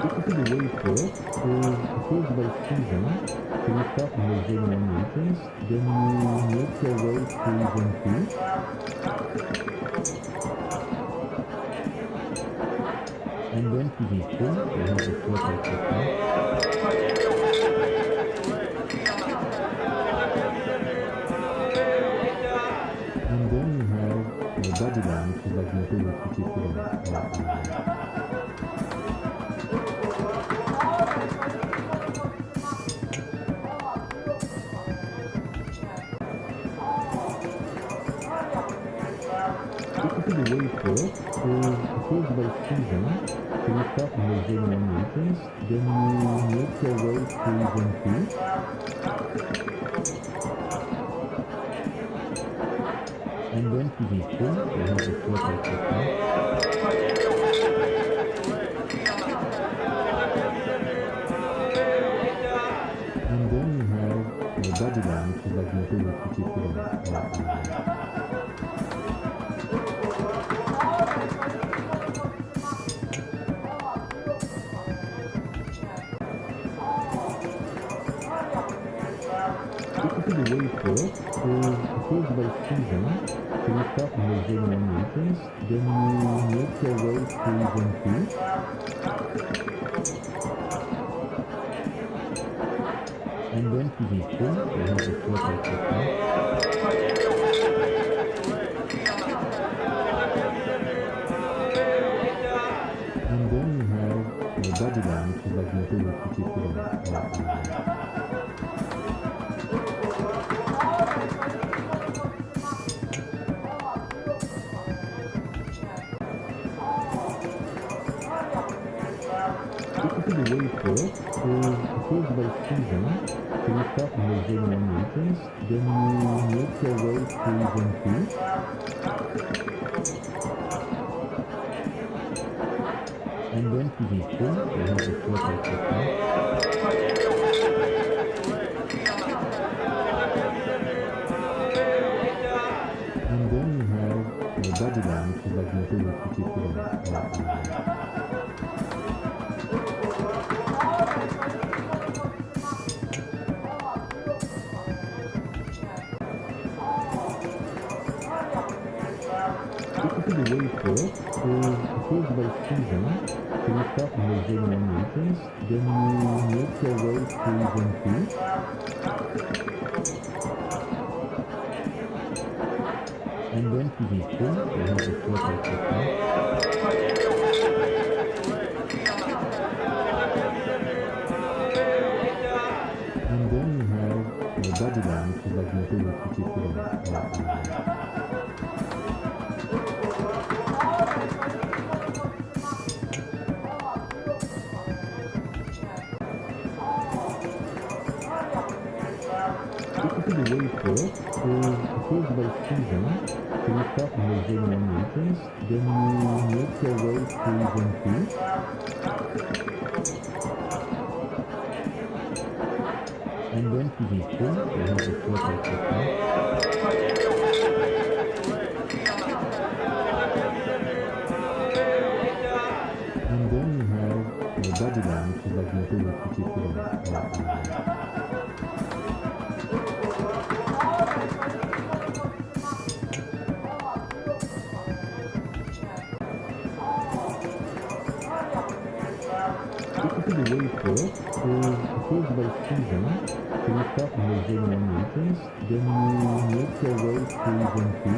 Basically, the way it works is it goes by season. So you start in the zone 1 regions, then you make your way to zone 2. And then to zone 3, so you have the floor section. And then you have Babylon, which is like the Imperial city equivalent. Basically, the way it works is it goes by season. So you start in the zone 1 regions, then you make your way to zone 2. And then to zone 3, so you have the floor section. And then you have Babylon, which is like the Imperial city equivalent. Basically, the way it works is it goes by season. So you start in the zone 1 regions, then you make your way to zone 2. And then to zone 3, so you have the floor section. And then you have Babylon, which is like the Imperial city equivalent. Basically, the way it works is it goes by season. So you start in the zone 1 regions, then you make your way to zone 2. And then to zone 3, so you have the floor section. And then you have Babylon, which is like the Imperial city equivalent. Basically, the way it works is it goes by season. So you start in the zone 1 regions, then you make your way to zone 2. And then to zone 3, so you have the floor section. And then you have Babylon, which is like the Imperial city equivalent. Basically, the way it works is it goes by season. So you start in the zone 1 regions, then you make your way to zone 2. And then to zone 3, so you have the floor section. And then you have Babylon, which is like the Imperial city equivalent. Basically, the way it works is it goes by season. So you start in the zone 1 regions, then you make your way to zone 2.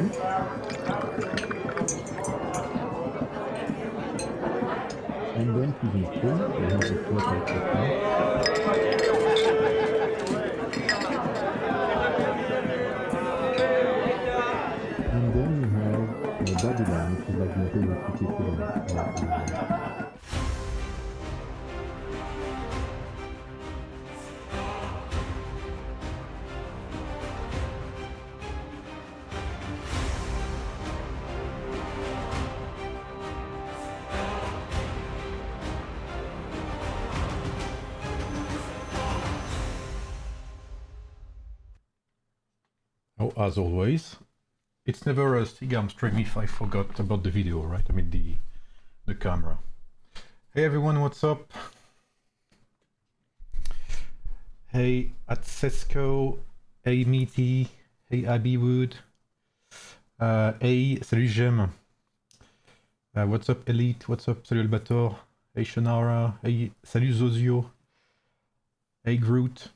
And then to zone 3, so you have the floor section. And then you have Babylon, which is like the Imperial city equivalent. Oh, as always, it's never a SIGARME stream if I forgot about the video, right? I mean the camera. Hey everyone, what's up? Hey Atsesco, hey Meaty, hey Abbeywood, hey salut Jem, what's up Elite, what's up salut Albator, hey Shonara, hey salut Zozio, hey Groot,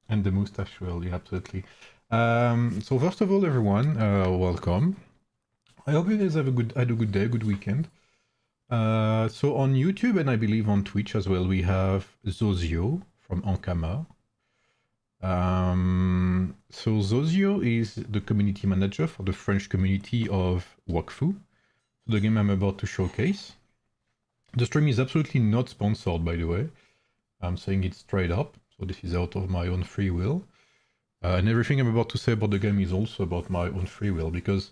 and the moustache, well, yeah, absolutely. So first of all, everyone, welcome. I hope you guys had a good day, good weekend. So on YouTube and I believe on Twitch as well, we have Zozio from Ankama. So Zozio is the community manager for the French community of WAKFU, the game I'm about to showcase. The stream is absolutely not sponsored, by the way. I'm saying it straight up, so this is out of my own free will. And everything I'm about to say about the game is also about my own free will, because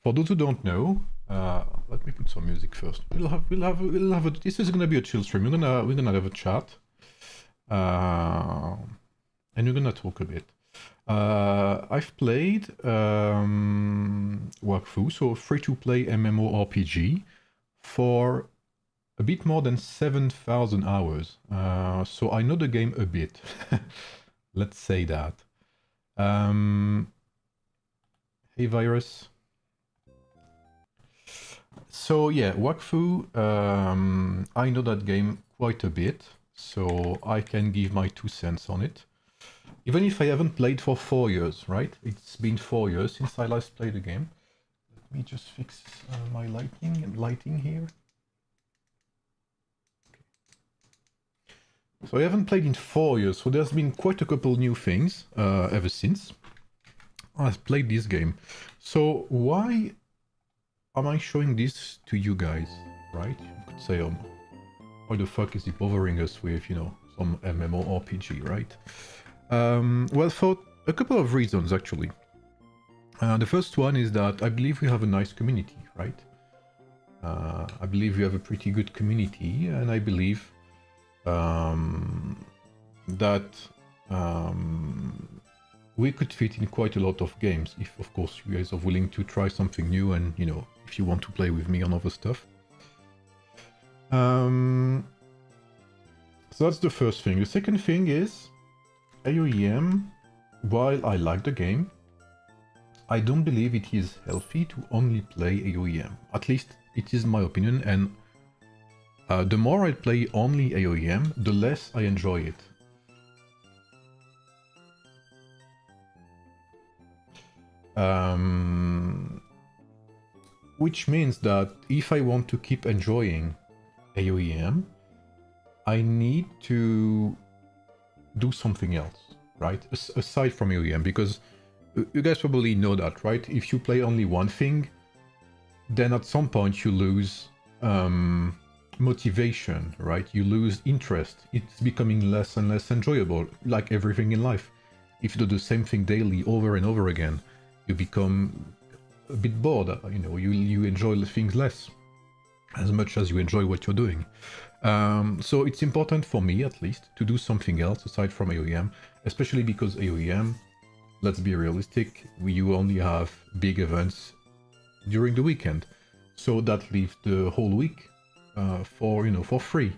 for those who don't know, let me put some music first. This is gonna be a chill stream. We're gonna have a chat, and we're gonna talk a bit. I've played WAKFU, so free-to-play MMORPG, for a bit more than 7,000 hours. So I know the game a bit. Let's say that. Hey Virus. So yeah, WAKFU, I know that game quite a bit, so I can give my 2 cents on it. Even if I haven't played for 4 years, right? It's been 4 years since I last played the game. Let me just fix my lighting here. Okay. So I haven't played in 4 years, so there's been quite a couple new things ever since I've played this game. So why am I showing this to you guys, right? You could say, why the fuck is he bothering us with, you know, some MMORPG, right? Well, for a couple of reasons, actually. The first one is that I believe we have a nice community, right? I believe we have a pretty good community, and I believe that we could fit in quite a lot of games, if, of course, you guys are willing to try something new and, you know, if you want to play with me on other stuff. So that's the first thing. The second thing is AoEM, while I like the game, I don't believe it is healthy to only play AoEM. At least it is my opinion, and the more I play only AoEM, the less I enjoy it. Which means that if I want to keep enjoying AoEM, I need to do something else, right? Aside from AoEM, because you guys probably know that, right? If you play only one thing, then at some point you lose motivation, right? You lose interest. It's becoming less and less enjoyable, like everything in life. If you do the same thing daily over and over again, you become a bit bored, you know, you enjoy things less, as much as you enjoy what you're doing. So it's important for me, at least, to do something else aside from AoEM, especially because AoEM, let's be realistic, you only have big events during the weekend. So that leaves the whole week for free.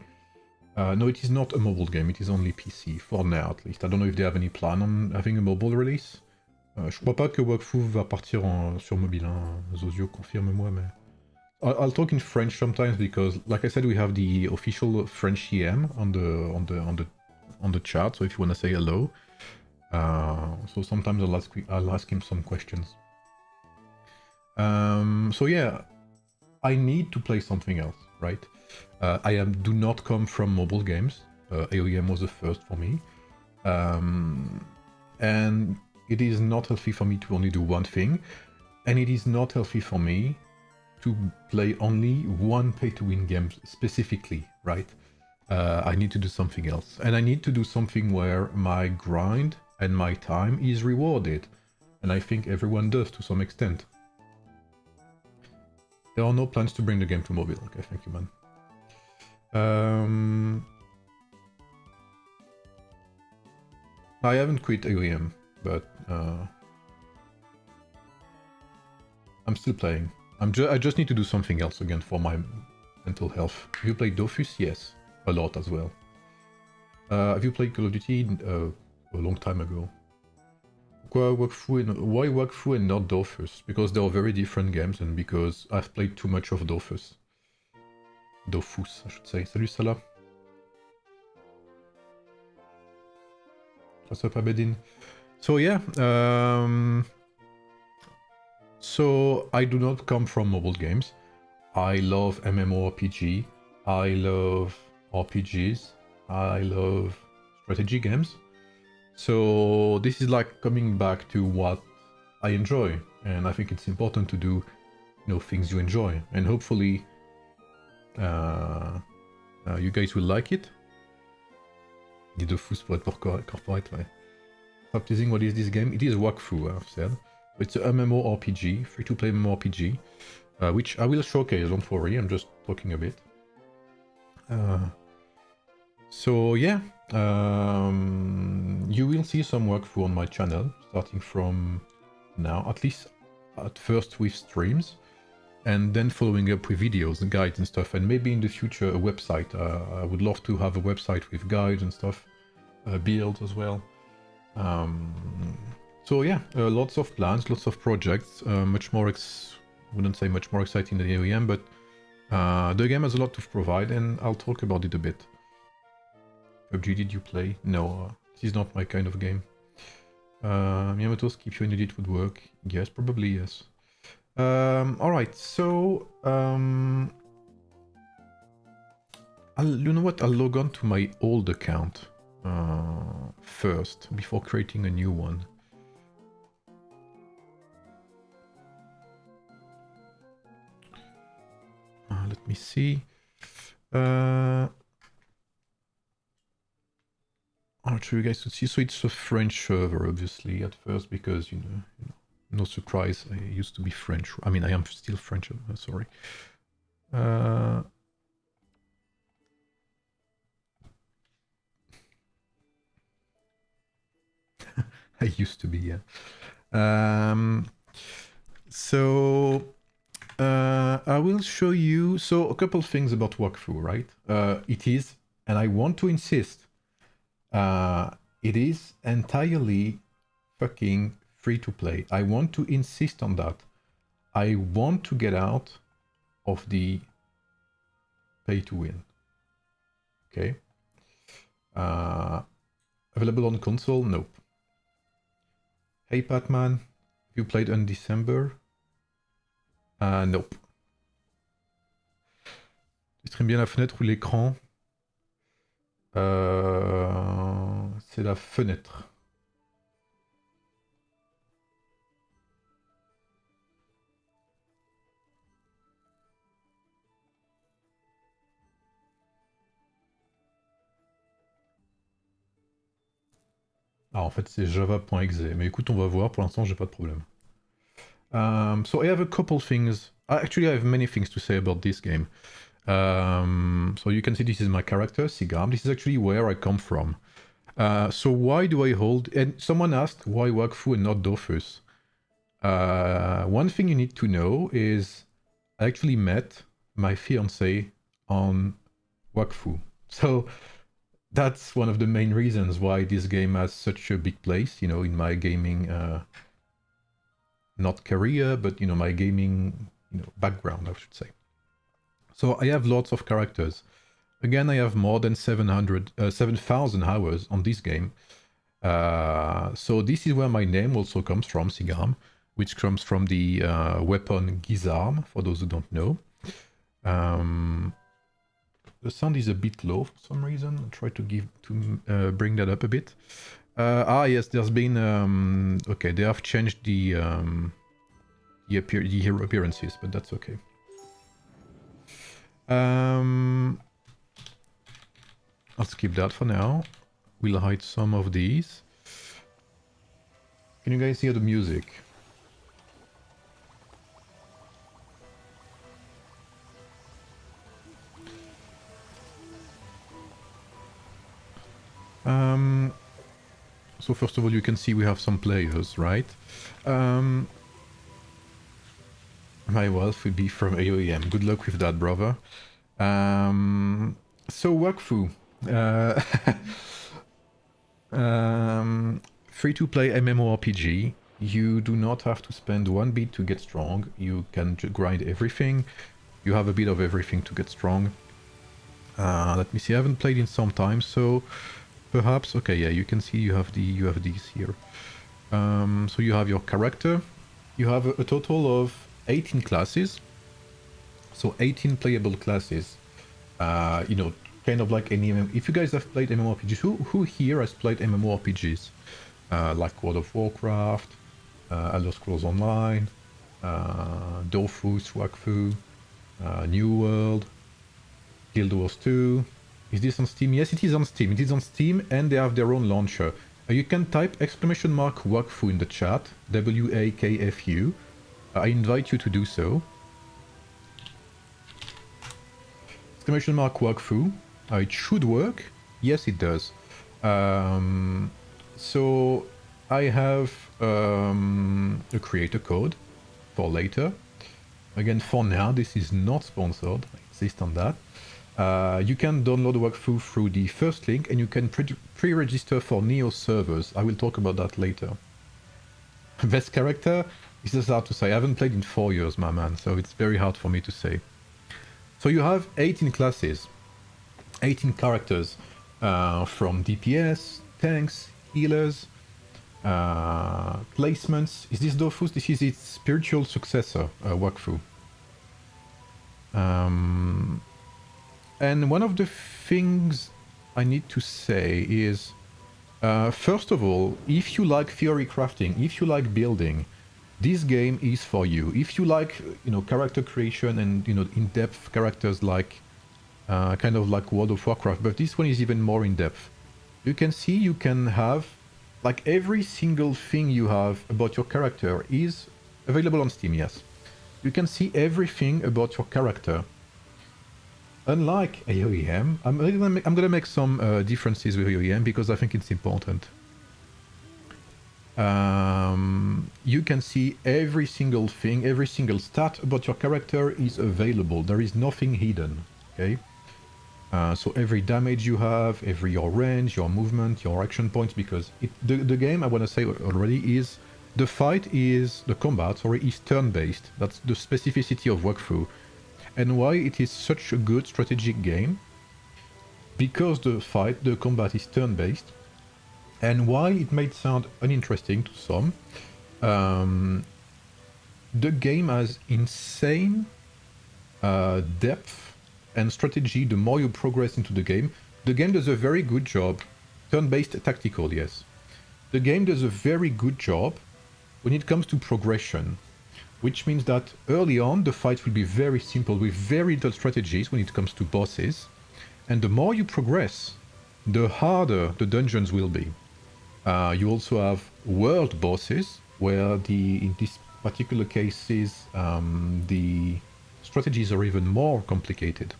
No, it is not a mobile game, it is only PC, for now at least. I don't know if they have any plan on having a mobile release. Je crois pas que WAKFU va partir sur mobile, hein. Zozio, confirme-moi, mais... I'll talk in French sometimes because, like I said, we have the official French EM on the chat. So if you want to say hello, so sometimes I'll ask him some questions. So yeah, I need to play something else, right? I do not come from mobile games. AoEM was the first for me, and it is not healthy for me to only do one thing, and it is not healthy for me to play only one pay-to-win game specifically, right? I need to do something else. And I need to do something where my grind and my time is rewarded. And I think everyone does to some extent. There are no plans to bring the game to mobile. Okay, thank you, man. I haven't quit AoEM, but I'm still playing. I just need to do something else again for my mental health. You play Dofus? Yes, a lot as well. Have you played Call of Duty a long time ago? Why WAKFU and not Dofus? Because they are very different games and because I've played too much of Dofus. Dofus, I should say. Salut Salah. What's up, Abedin? So yeah, so I do not come from mobile games. I love MMORPG. I love RPGs. I love strategy games. So this is like coming back to what I enjoy, and I think it's important to do, things you enjoy, and hopefully you guys will like it. Dit de fous pour être corporate, ouais. Stop teasing, what is this game? It is WAKFU, I've said. It's a MMORPG, free-to-play MMORPG, which I will showcase, don't worry, I'm just talking a bit. So yeah, you will see some WAKFU on my channel, starting from now, at least at first with streams, and then following up with videos and guides and stuff, and maybe in the future a website. I would love to have a website with guides and stuff, builds as well. So yeah, lots of plans, lots of projects, much more, wouldn't say much more exciting than AoEM, but the game has a lot to provide, and I'll talk about it a bit. PUBG, did you play? No, this is not my kind of game. Miyamoto's keep you in edit would work. Yes, probably yes. Alright, so you know what? I'll log on to my old account first before creating a new one. Let me see. I'll show you guys to see. So it's a French server, obviously, at first, because, no surprise, I used to be French. I mean, I am still French, sorry. I used to be, yeah. So I will show you, so a couple things about WAKFU, right? It is, and I want to insist, it is entirely fucking free to play. I want to insist on that. I want to get out of the pay to win. Okay. Available on console? Nope. Hey Batman, you played on December? Nope. Tu stream bien la fenêtre ou l'écran? C'est la fenêtre. Ah, en fait, c'est java.exe. Mais écoute, on va voir. Pour l'instant, j'ai pas de problème. So I have a couple things. Actually, I have many things to say about this game. So you can see this is my character, SIGARME. This is actually where I come from. So why do I hold... And someone asked why WAKFU and not Dofus. One thing you need to know is I actually met my fiancée on WAKFU. So that's one of the main reasons why this game has such a big place, in my gaming, not career, but, my gaming, background, I should say. So I have lots of characters. Again, I have more than 7,000 hours on this game. So this is where my name also comes from, SIGARME, which comes from the weapon Guisarme, for those who don't know. The sound is a bit low for some reason. I'll try to bring that up a bit. Yes, there's been... okay, they have changed the hero appearances, but that's okay. I'll skip that for now. We'll hide some of these. Can you guys hear the music? So first of all, you can see we have some players, right? My wealth will be from AoEM. Good luck with that, brother. So WAKFU. Free-to-play MMORPG. You do not have to spend one bit to get strong. You can grind everything. You have a bit of everything to get strong. Let me see. I haven't played in some time, so perhaps. Okay, yeah, you can see you have these here. So you have your character. You have a total of 18 classes. So 18 playable classes. You know, kind of like any if you guys have played MMORPGs, who here has played MMORPGs? Like World of Warcraft, Elder Scrolls Online, Dofus, WAKFU, New World, Guild Wars 2. Is this on Steam? Yes, it is on Steam. It is on Steam and they have their own launcher. You can type !WAKFU in the chat, WAKFU. I invite you to do so. !WAKFU. It should work. Yes, it does. So I have a creator code for later. Again, for now, this is not sponsored. I insist on that. You can download WAKFU through the first link and you can pre-register for Neo servers. I will talk about that later. Best character? This is hard to say. I haven't played in 4 years, my man, so it's very hard for me to say. So you have 18 classes, 18 characters from DPS, tanks, healers, placements. Is this Dofus? This is its spiritual successor, WAKFU. And one of the things I need to say is, first of all, if you like theory crafting, if you like building, this game is for you. If you like, you know, character creation and, you know, in-depth characters like, kind of like World of Warcraft, but this one is even more in-depth. You can see you can have, like every single thing you have about your character is available on Steam, yes. You can see everything about your character. Unlike AoEM, I'm gonna make some differences with AoEM because I think it's important. You can see every single thing, every single stat about your character is available. There is nothing hidden, okay? So every damage you have, every your range, your movement, your action points, because the game, I want to say already, is the combat, is turn-based. That's the specificity of WAKFU. And why it is such a good strategic game? Because the combat is turn-based. And while it may sound uninteresting to some, the game has insane depth and strategy. The more you progress into the game does a very good job. Turn-based tactical, yes. The game does a very good job when it comes to progression, which means that early on the fight will be very simple with very little strategies when it comes to bosses, and the more you progress, the harder the dungeons will be. You also have world bosses, where in this particular cases, the strategies are even more complicated.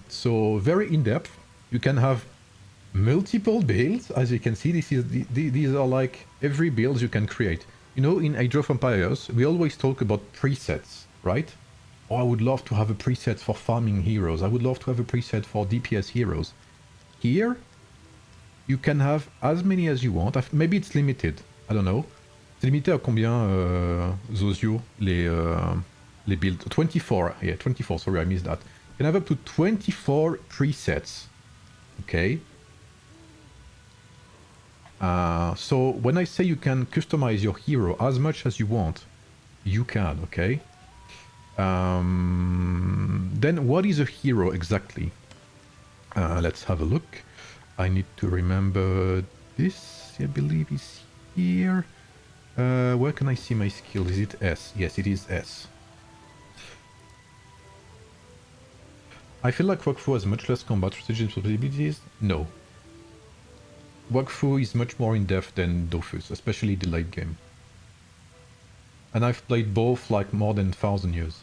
So very in-depth. You can have multiple builds, as you can see. These are like every build you can create. You know, in Age of Empires, we always talk about presets, right? Oh, I would love to have a preset for farming heroes. I would love to have a preset for DPS heroes. Here, you can have as many as you want. Maybe it's limited. I don't know. C'est limité à combien, Zozio, les builds? 24. Yeah, 24. Sorry, I missed that. You can have up to 24 presets. Okay. So when I say you can customize your hero as much as you want, you can, okay? Then what is a hero exactly? Let's have a look. I need to remember this. I believe is here. Where can I see my skill? Is it S? Yes, it is S. I feel like WAKFU has much less combat strategy possibilities. No. WAKFU is much more in-depth than Dofus, especially the late game. And I've played both like more than 1,000 years.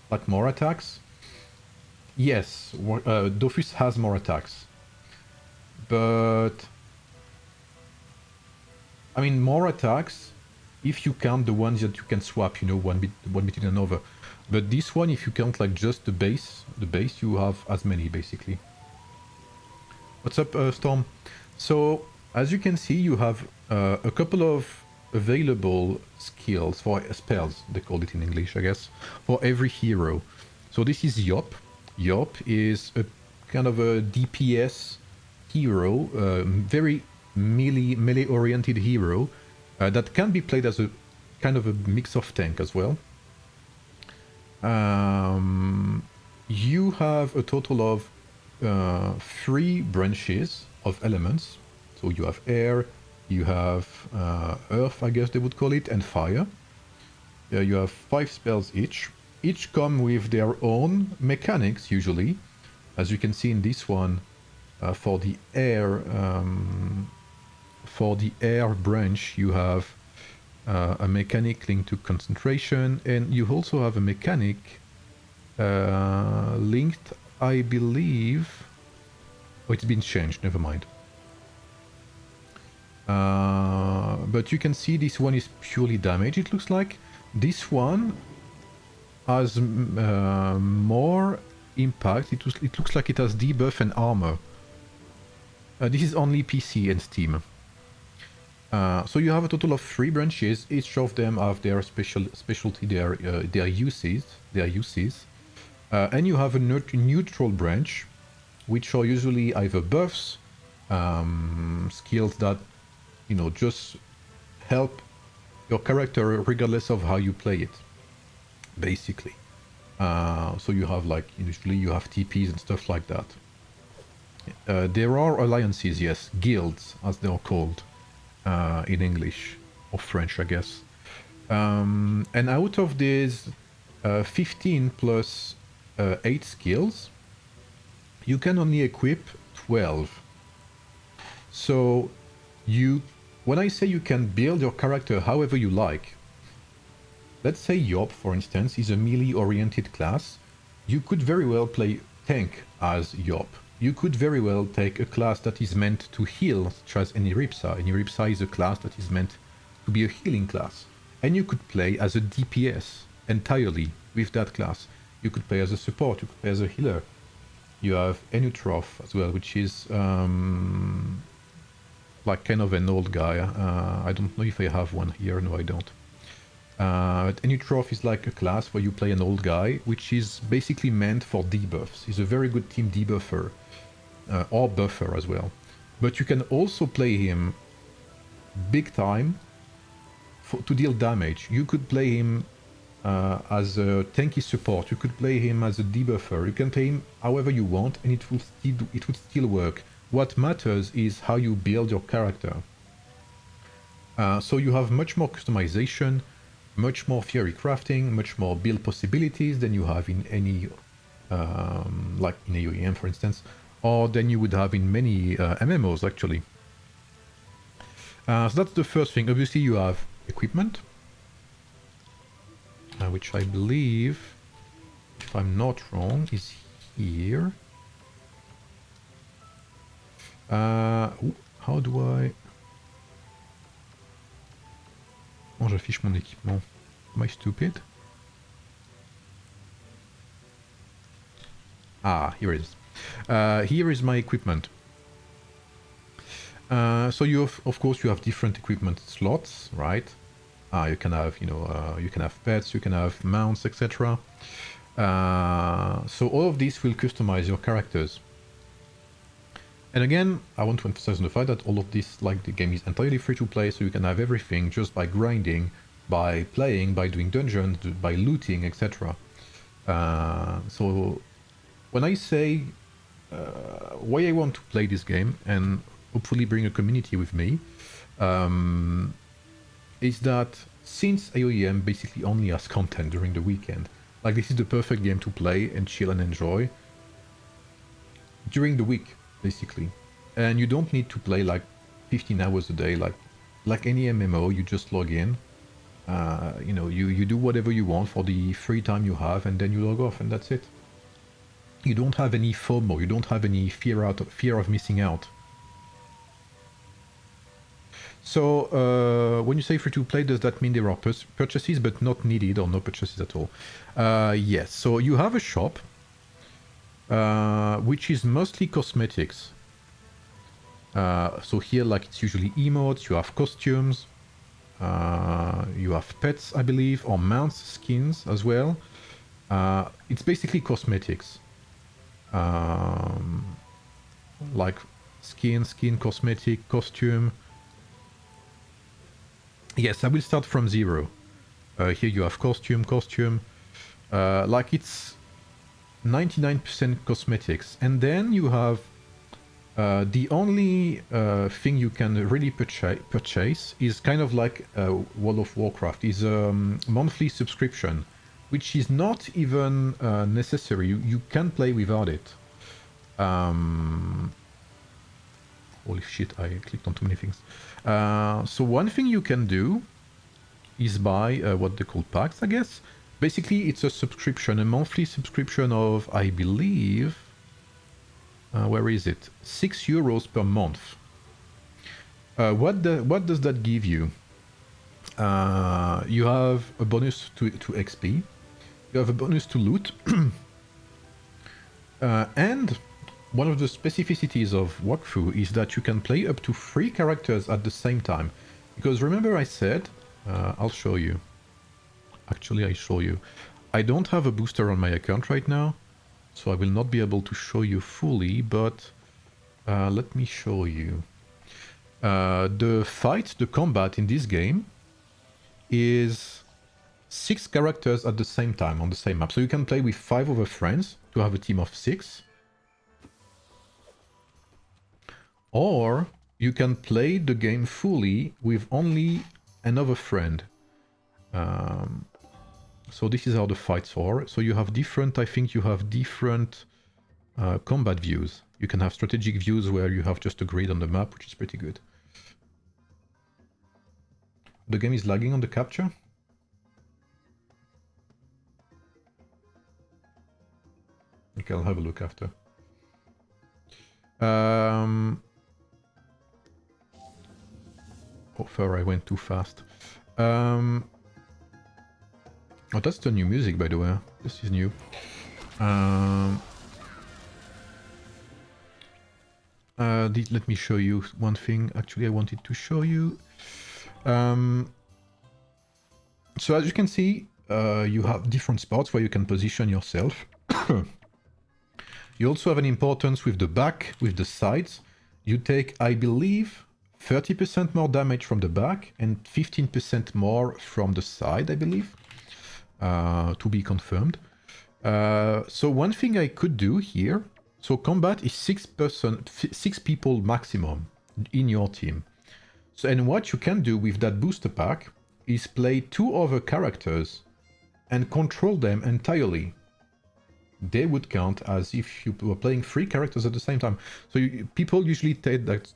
Like more attacks? Yes, Dofus has more attacks. But I mean, more attacks if you count the ones that you can swap, you know, one between another. But this one, if you count like just the base you have as many basically. What's up, Storm? So, as you can see, you have a couple of available skills for spells, they call it in English, I guess, for every hero. So this is Yop. Yop is a kind of a DPS hero, very melee-oriented hero that can be played as a kind of a mix of tank as well. You have a total of 3 branches of elements. So you have air, you have earth, I guess they would call it, and fire. You have 5 spells each. Each come with their own mechanics usually. As you can see in this one, for the air branch, you have a mechanic linked to concentration, and you also have a mechanic linked, I believe. Oh, it's been changed. Never mind. But you can see this one is purely damage. It looks like this one has more impact. It looks like it has debuff and armor. This is only PC and Steam. So you have a total of 3 branches. Each of them have their specialty, their uses. And you have a neutral branch, which are usually either buffs, skills that, you know, just help your character regardless of how you play it, basically. So you have, like, usually you have TPs and stuff like that. There are alliances, yes, guilds as they are called in English or French, I guess. And out of these 15 plus 8 skills, you can only equip 12. So when I say you can build your character however you like, let's say Yop, for instance, is a melee-oriented class. You could very well play tank as Yop. You could very well take a class that is meant to heal, such as Eniripsa. Eniripsa is a class that is meant to be a healing class. And you could play as a DPS entirely with that class. You could play as a support, you could play as a healer. You have Enutroph as well, which is like kind of an old guy. I don't know if I have one here. No, I don't. But Enutroph is like a class where you play an old guy, which is basically meant for debuffs. He's a very good team debuffer, or buffer as well. But you can also play him big time to deal damage. You could play him as a tanky support. You could play him as a debuffer. You can play him however you want, and it would still work. What matters is how you build your character. So you have much more customization, much more theory crafting, much more build possibilities than you have in any, like in AoEM, for instance, or than you would have in many MMOs, actually. So that's the first thing. Obviously, you have equipment, which I believe, if I'm not wrong, is here. How do I... Comment j'affiche mon équipement? Am I stupid? Ah, here it is. Here is my equipment. So you have, of course, you have different equipment slots, right? You can have, you know, you can have pets, you can have mounts, etc. So all of this will customize your characters. And again, I want to emphasize on the fact that all of this, like, the game is entirely free to play, so you can have everything just by grinding, by playing, by doing dungeons, by looting, etc. So when I say why I want to play this game and hopefully bring a community with me, is that since AoEM basically only has content during the weekend, like, this is the perfect game to play and chill and enjoy during the week, basically. And you don't need to play like 15 hours a day, like any MMO. You just log in, you know, you do whatever you want for the free time you have, and then you log off, and that's it. You don't have any FOMO, you don't have any fear of missing out. So when you say free to play, does that mean there are purchases but not needed, or no purchases at all? Yes, so you have a shop which is mostly cosmetics. So here, like, it's usually emotes, you have costumes, you have pets, I believe, or mounts, skins as well. It's basically cosmetics. Like skin, cosmetic, costume. Yes, I will start from 0. Here you have costume. Like it's 99% cosmetics. And then you have the only thing you can really purchase is kind of like World of Warcraft, is a monthly subscription, which is not even necessary. You can play without it. Holy shit, I clicked on too many things. So one thing you can do is buy what they call packs, I guess. Basically, it's a subscription, a monthly subscription of, I believe, where is it? €6 per month. What does that give you? You have a bonus to XP. You have a bonus to loot. And one of the specificities of WAKFU is that you can play up to 3 characters at the same time. Because remember I said, I'll show you. Actually, I show you. I don't have a booster on my account right now, so I will not be able to show you fully, but let me show you. The combat in this game is 6 characters at the same time on the same map. So you can play with 5 other friends to have a team of 6. Or you can play the game fully with only another friend. So this is how the fights are. So you have different, I think you have different combat views. You can have strategic views where you have just a grid on the map, which is pretty good. The game is lagging on the capture. Okay, I'll have a look after. Oh, far I went too fast. Oh, that's the new music, by the way. This is new. Let me show you one thing. Actually, I wanted to show you. So as you can see, you have different spots where you can position yourself. You also have an importance with the back, with the sides. You take, I believe, 30% more damage from the back and 15% more from the side, I believe. To be confirmed. So one thing I could do here, so combat is 6 people maximum in your team. So, and what you can do with that booster pack is play 2 other characters and control them entirely. They would count as if you were playing 3 characters at the same time. So people usually take that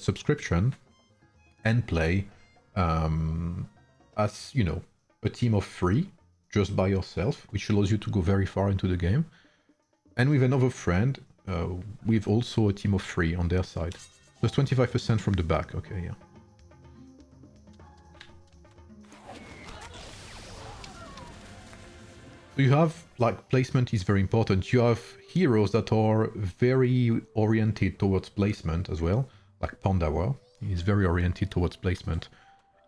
subscription and play as, you know, a team of 3 just by yourself, which allows you to go very far into the game, and with another friend with also a team of 3 on their side. Plus 25% from the back. Okay, yeah. You have, like, placement is very important. You have heroes that are very oriented towards placement as well, like Pandawa. He's very oriented towards placement.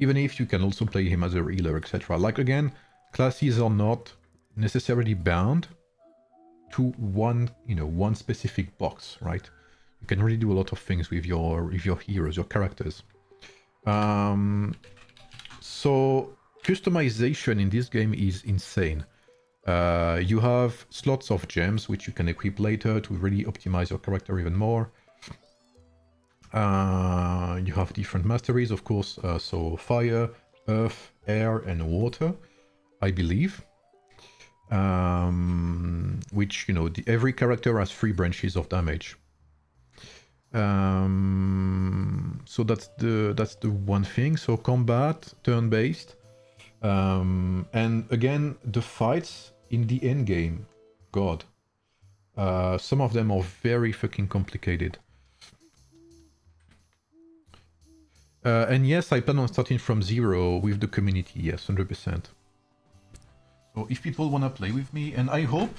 Even if you can also play him as a healer, etc. Like, again, classes are not necessarily bound to one, you know, one specific box, right? You can really do a lot of things with your heroes, your characters. So customization in this game is insane. You have slots of gems which you can equip later to really optimize your character even more. You have different masteries, of course, so fire, earth, air, and water, I believe. Which, you know, every character has 3 branches of damage. So that's the one thing. So combat, turn-based. And again, the fights in the end game, God, some of them are very fucking complicated. And yes, I plan on starting from 0 with the community, yes, 100%. So if people want to play with me, and I hope,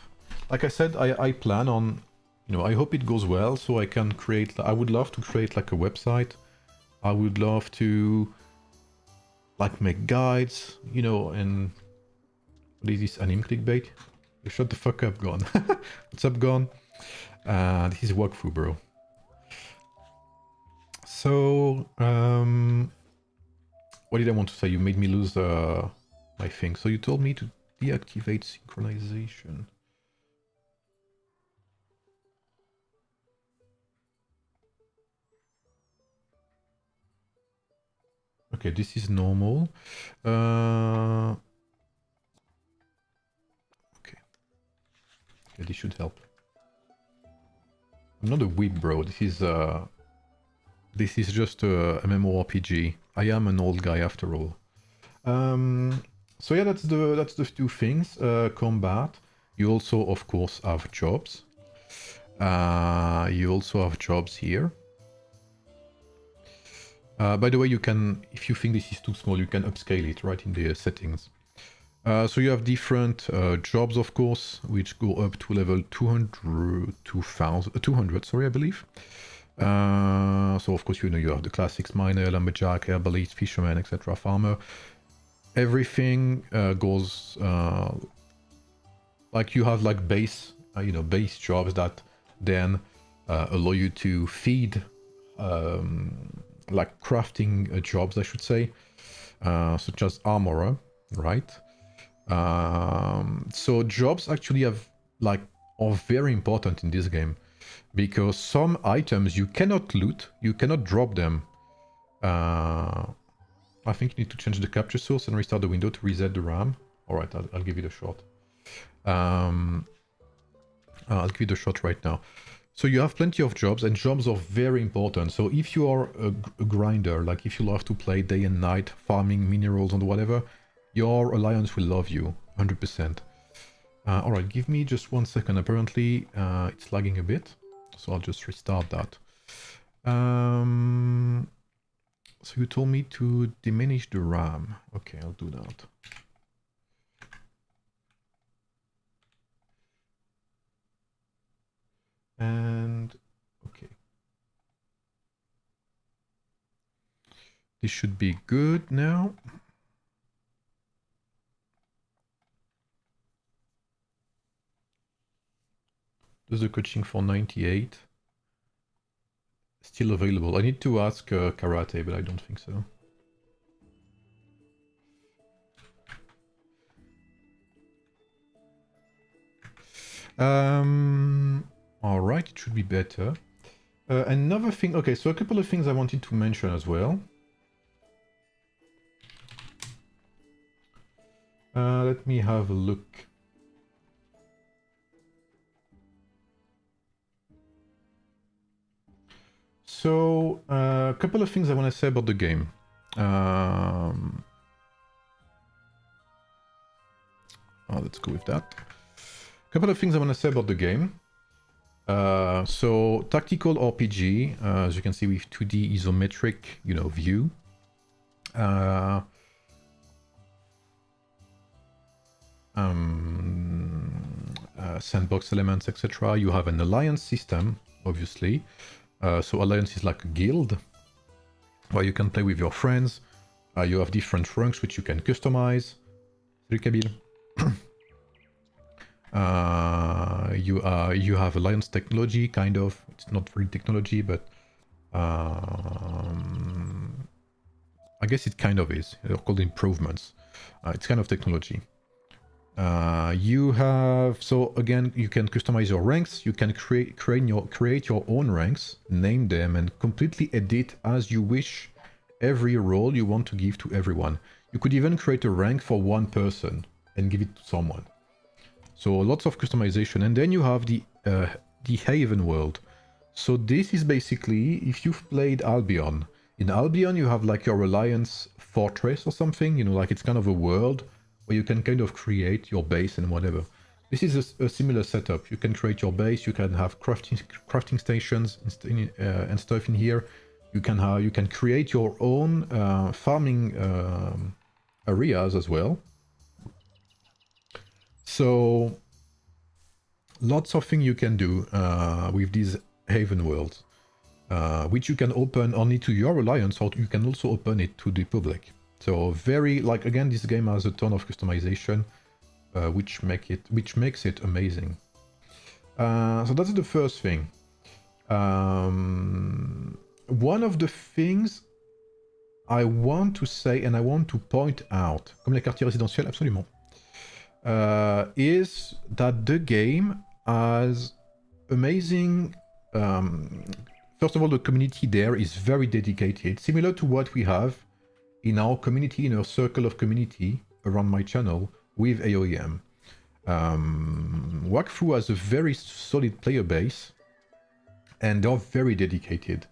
like I said, I plan on You know, I hope it goes well so I can create, I would love to create like a website. I would love to like make guides, you know, and what is this, anime clickbait? Shut the fuck up, Gon. What's up, Gon? This is WAKFU, bro. So, what did I want to say? You made me lose my thing. So you told me to deactivate synchronization. Okay, this is normal. Okay. Okay, this should help. I'm not a weeb, bro. This is just a MMORPG. I am an old guy after all. So yeah, that's the two things. Combat. You also, of course, have jobs. You also have jobs here. By the way, you can, if you think this is too small, you can upscale it right in the settings. So you have different jobs, of course, which go up to level 200, sorry, I believe. So of course, you know, you have the classics: miner, lumberjack, herbalist, fisherman, etc., farmer. Everything goes like you have like base, you know, base jobs that then allow you to feed like crafting jobs, I should say, such as armorer, right? So jobs actually are very important in this game, because some items you cannot loot, you cannot drop them. I think you need to change the capture source and restart the window to reset the RAM. Alright, I'll give it a shot. I'll give it a shot right now. So you have plenty of jobs, and jobs are very important. So if you are a grinder, like if you love to play day and night, farming minerals and whatever, your alliance will love you, 100%. Alright, give me just 1 second. Apparently it's lagging a bit, so I'll just restart that. So you told me to diminish the RAM. Okay, I'll do that. And okay. This should be good now. There's a coaching for 98. Still available. I need to ask Karate, but I don't think so. Alright, it should be better. Another thing, okay, so a couple of things I wanted to mention as well. Let me have a look. So, a couple of things I want to say about the game. Let's go with that. A couple of things I want to say about the game. So, tactical RPG, as you can see, with 2D isometric, you know, view. Sandbox elements, etc. You have an alliance system, obviously. So alliance is like a guild where you can play with your friends. You have different ranks which you can customize. Salut Kabil. You have alliance technology, kind of. It's not really technology, but I guess it kind of is. They're called improvements. It's kind of technology. You have, so again, you can customize your ranks. You can create your own ranks, name them, and completely edit as you wish every role you want to give to everyone. You could even create a rank for one person and give it to someone. So lots of customization. And then you have the Haven world. So this is basically, if you've played Albion, in Albion you have like your alliance fortress or something, you know, like it's kind of a world where you can kind of create your base and whatever. This is a similar setup. You can create your base, you can have crafting stations and stuff in here. You can create your own farming areas as well. So lots of things you can do with these haven worlds, which you can open only to your alliance, or you can also open it to the public. So very, like, again, this game has a ton of customization, which makes it amazing. So that's the first thing. One of the things I want to say and I want to point out, comme les quartiers résidentiels, absolument, is that the game has amazing. First of all, the community there is very dedicated, similar to what we have in our community, in our circle of community around my channel with AoEM. WAKFU has a very solid player base, and they're very dedicated.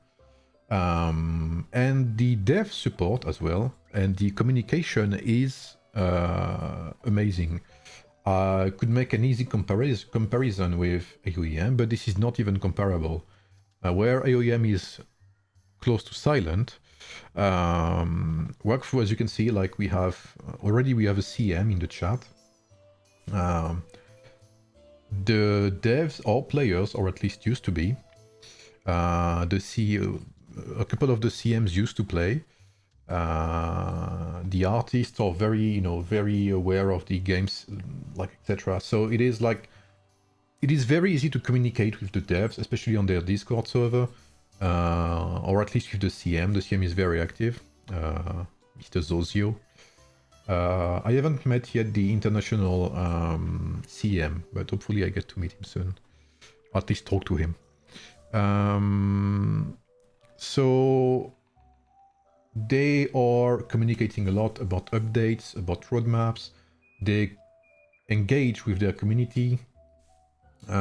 And the dev support as well, and the communication is amazing. I could make an easy comparison with AoEM, but this is not even comparable. Where AoEM is close to silent, WAKFU, as you can see, like we have already, we have a CM in the chat. The devs are players, or at least used to be. A couple of the CMs used to play. The artists are very, very aware of the games, like etc. So it is very easy to communicate with the devs, especially on their Discord server, or at least with the CM. The CM is very active, Mr. Zozio. I haven't met yet the international CM, but hopefully I get to meet him soon. Or at least talk to him. So they are communicating a lot about updates, about roadmaps. They engage with their community. They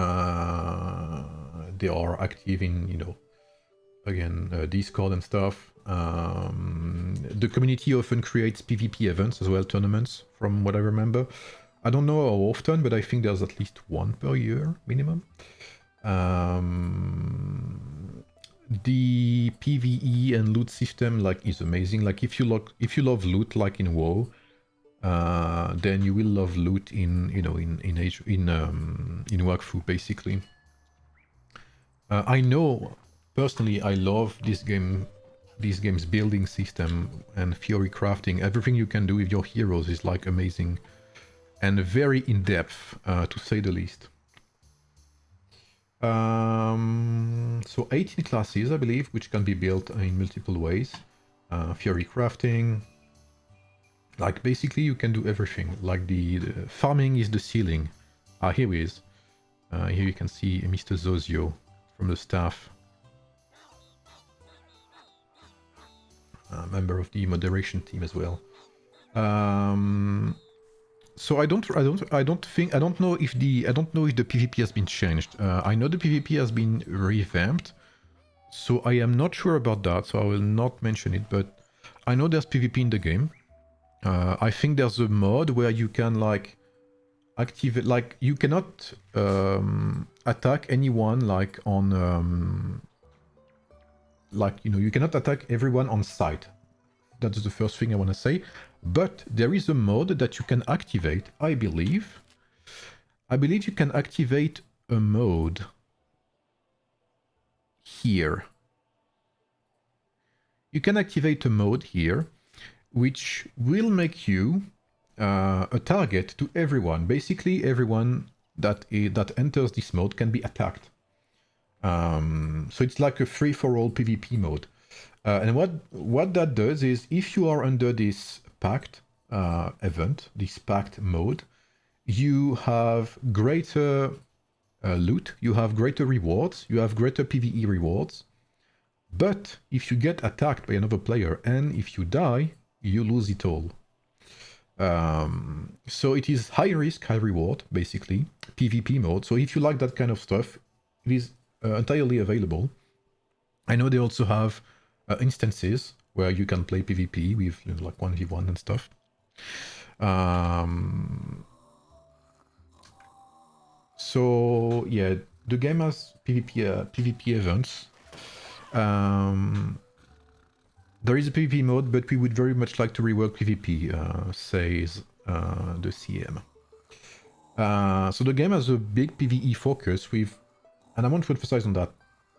are active in, Discord and stuff. The community often creates PvP events as well, tournaments, from what I remember. I don't know how often, but I think there's at least one per year minimum. The PvE and loot system is amazing. Like if you love loot like in WoW, then you will love loot in WAKFU basically. I know personally I love this game's building system and theory crafting. Everything you can do with your heroes is amazing and very in depth, to say the least. So 18 classes, I believe, which can be built in multiple ways. Theory crafting, basically you can do everything. The farming is the ceiling. Here he is. Here you can see Mr. Zozio from the staff, member of the moderation team as well. So I don't know if the PvP has been changed. I know the PvP has been revamped, so I am not sure about that, so I will not mention it, but I know there's PvP in the game. I think there's a mod where you can activate, you cannot attack anyone on you cannot attack everyone on site. That's the first thing I want to say. But there is a mode that you can activate, I believe. I believe you can activate a mode here. You can activate a mode here, which will make you a target to everyone. Basically, everyone that enters this mode can be attacked. So it's like a free-for-all PvP mode. And what that does is, if you are under this pact event, this pact mode, you have greater loot, you have greater rewards, you have greater PvE rewards. But if you get attacked by another player and if you die, you lose it all. So it is high risk, high reward, basically, PvP mode. So if you like that kind of stuff, it is entirely available. I know they also have instances where you can play PvP with 1v1 and stuff. So yeah, the game has PvP events. There is a PvP mode, but we would very much like to rework PvP, says the CM. So the game has a big PvE focus with, and I want to emphasize on that,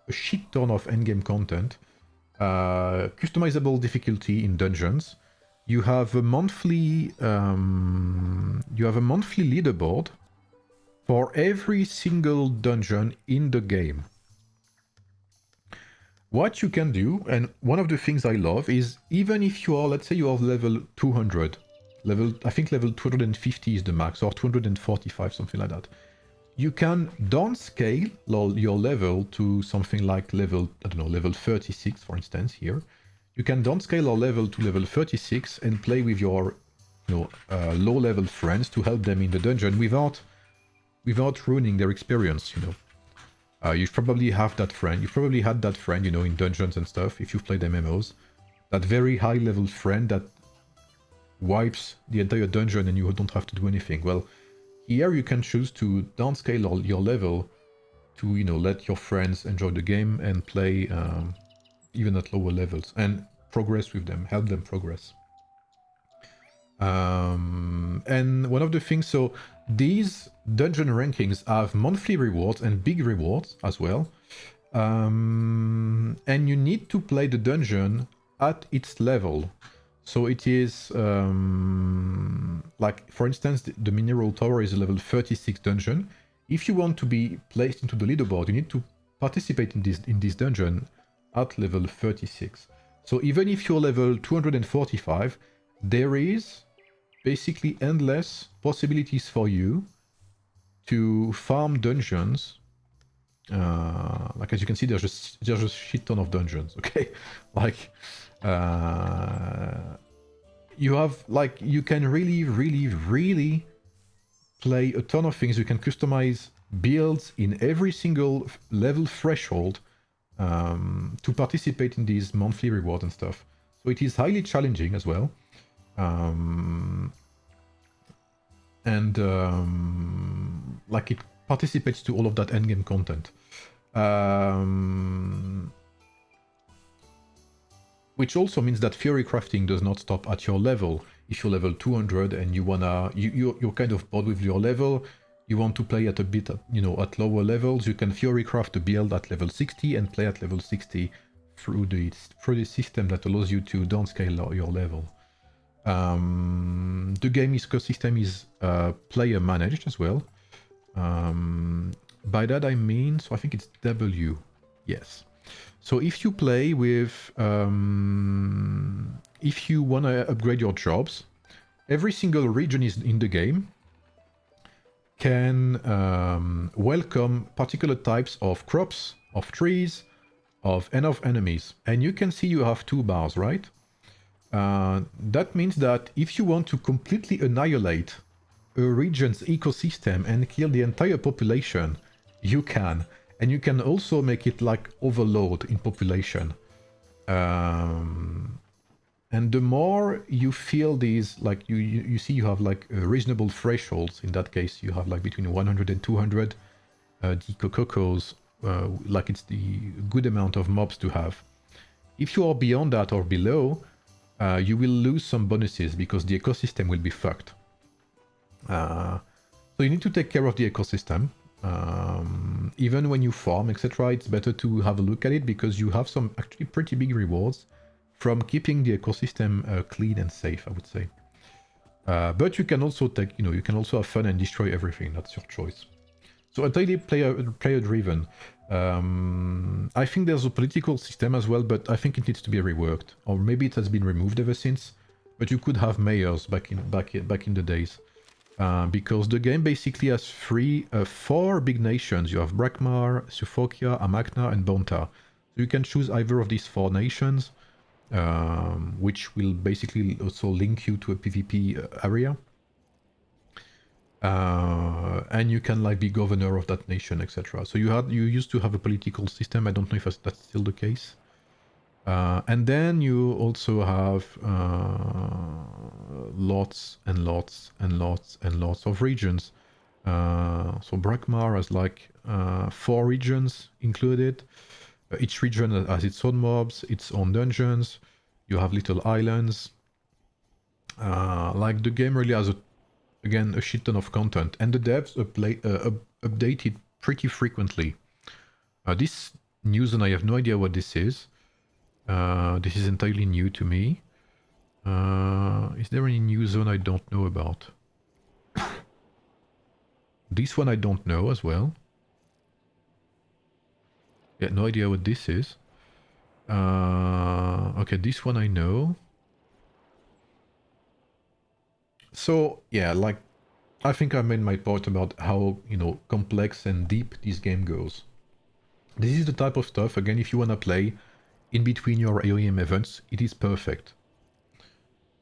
a shit ton of endgame content, customizable difficulty in dungeons. You have a monthly leaderboard for every single dungeon in the game. What you can do, and one of the things I love, is even if you are, let's say you are level 200, I think level 250 is the max, or 245, something like that. You can downscale your level to something like level, I don't know, level 36, for instance, here. You can downscale your level to level 36 and play with your, low-level friends to help them in the dungeon without ruining their experience, you probably have that friend. You probably had that friend, in dungeons and stuff, if you've played MMOs. That very high-level friend that wipes the entire dungeon and you don't have to do anything. Well, here you can choose to downscale your level to, let your friends enjoy the game and play even at lower levels and progress with them, help them progress. And one of the things, so these dungeon rankings have monthly rewards and big rewards as well. And you need to play the dungeon at its level. So it is, like, for instance, the Mineral Tower is a level 36 dungeon. If you want to be placed into the leaderboard, you need to participate in this dungeon at level 36. So even if you're level 245, there is basically endless possibilities for you to farm dungeons. Like, as you can see, there's a shit ton of dungeons, okay? Like, you can really play a ton of things. You can customize builds in every single level threshold to participate in these monthly rewards and stuff. So it is highly challenging as well. Like, it participates to all of that endgame content. Which also means that theorycrafting does not stop at your level. If you're level 200 and you're kind of bored with your level, you want to play at at lower levels, you can theorycraft a build at level 60 and play at level 60 through the system that allows you to downscale your level. The game ecosystem is player managed as well. By that I mean, so I think it's W, yes. So if you play with, if you want to upgrade your jobs, every single region in the game can welcome particular types of crops, of trees, and of enemies. And you can see you have 2 bars, right? That means that if you want to completely annihilate a region's ecosystem and kill the entire population, you can. And you can also make it like overload in population. And the more you feel these, like you see you have like reasonable thresholds. In that case, you have like between 100 and 200 decococos, like it's the good amount of mobs to have. If you are beyond that or below, you will lose some bonuses because the ecosystem will be fucked. So you need to take care of the ecosystem. Even when you farm, etc., it's better to have a look at it because you have some actually pretty big rewards from keeping the ecosystem clean and safe, I would say. But you can also you can also have fun and destroy everything. That's your choice. So entirely player-driven. I think there's a political system as well, but I think it needs to be reworked, or maybe it has been removed ever since. But you could have mayors back in the days, because the game basically has 4 big nations. You have Brakmar, Sophokia, Amakna, and Bonta. So you can choose either of these 4 nations, which will basically also link you to a PvP area. And you can like be governor of that nation, etc. So you used to have a political system. I don't know if that's still the case. And then you also have lots and lots of regions. So Brakmar has like 4 regions included. Each region has its own mobs, its own dungeons. You have little islands. Like the game really has a again, a shit ton of content, and the devs update it pretty frequently. This new zone, I have no idea what this is. This is entirely new to me. Is there any new zone I don't know about? This one I don't know as well. Yeah, no idea what this is. Okay, this one I know. So, yeah, like, I think I made my point about how, you know, complex and deep this game goes. This is the type of stuff, again, if you want to play in between your AoEM events, it is perfect.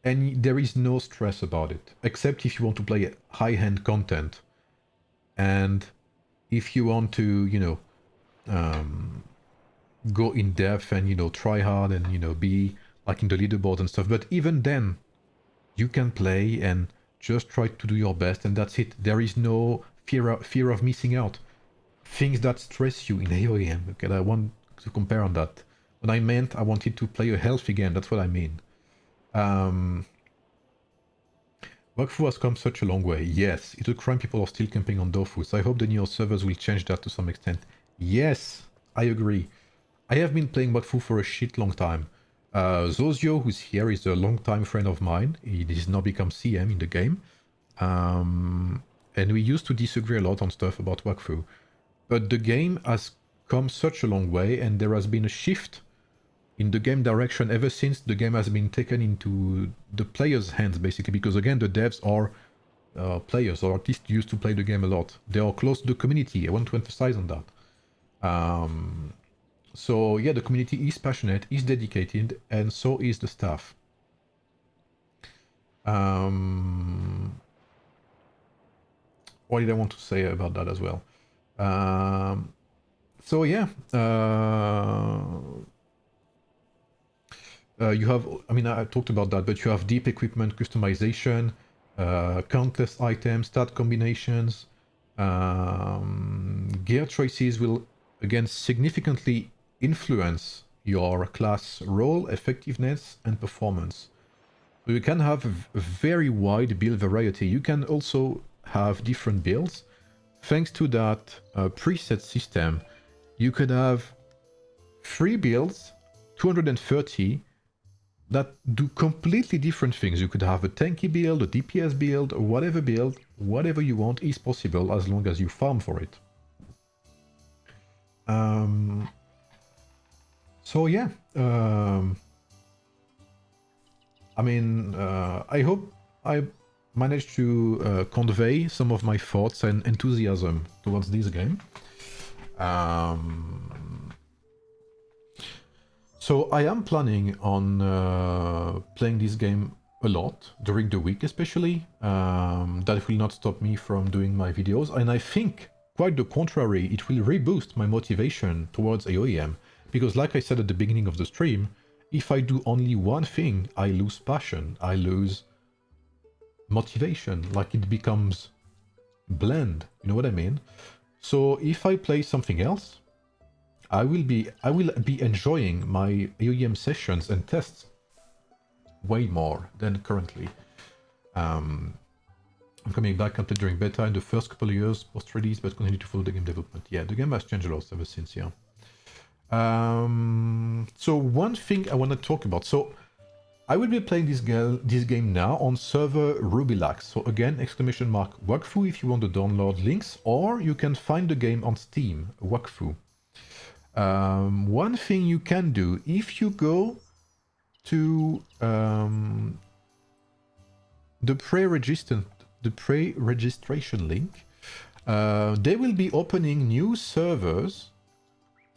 And there is no stress about it, except if you want to play high-end content. And if you want to, you know, go in depth and, you know, try hard and, you know, be like in the leaderboard and stuff. But even then, you can play and just try to do your best, and that's it. There is no fear of missing out. Things that stress you in AoEM. Okay, I want to compare on that. When I meant I wanted to play a healthy game, that's what I mean. WAKFU has come such a long way. Yes, it's a crime people are still camping on Dofu, so I hope the new servers will change that to some extent. Yes, I agree. I have been playing WAKFU for a shit long time. Zozio, who's here, is a long-time friend of mine. He has now become CM in the game. And we used to disagree a lot on stuff about WAKFU. But the game has come such a long way, and there has been a shift in the game direction ever since the game has been taken into the players' hands, basically, because again, the devs are players, or at least used to play the game a lot. They are close to the community. I want to emphasize on that. So yeah, the community is passionate, is dedicated, and so is the staff. What did I want to say about that as well? So yeah, you have, I mean, I talked about that, but you have deep equipment customization, countless items, stat combinations, gear choices will, again, significantly influence your class role, effectiveness, and performance. So you can have a very wide build variety. You can also have different builds. Thanks to that preset system, you could have 3 builds, 230, that do completely different things. You could have a tanky build, a DPS build, or whatever you want is possible as long as you farm for it. So yeah, I mean, I hope I managed to convey some of my thoughts and enthusiasm towards this game. So I am planning on playing this game a lot during the week, especially. That will not stop me from doing my videos, and I think quite the contrary, it will reboost my motivation towards AoEM. Because like I said at the beginning of the stream, if I do only one thing, I lose passion, I lose motivation, like it becomes bland, you know what I mean? So if I play something else, I will be enjoying my AoEM sessions and tests way more than currently. I'm coming back after during beta in the first couple of years post-release, but continue to follow the game development. Yeah, the game has changed a lot ever since, yeah. So one thing I want to talk about. So I will be playing this game now on server Rubylax. So again, !WAKFU if you want to download links, or you can find the game on Steam, WAKFU. One thing you can do, if you go to the pre-registration link, they will be opening new servers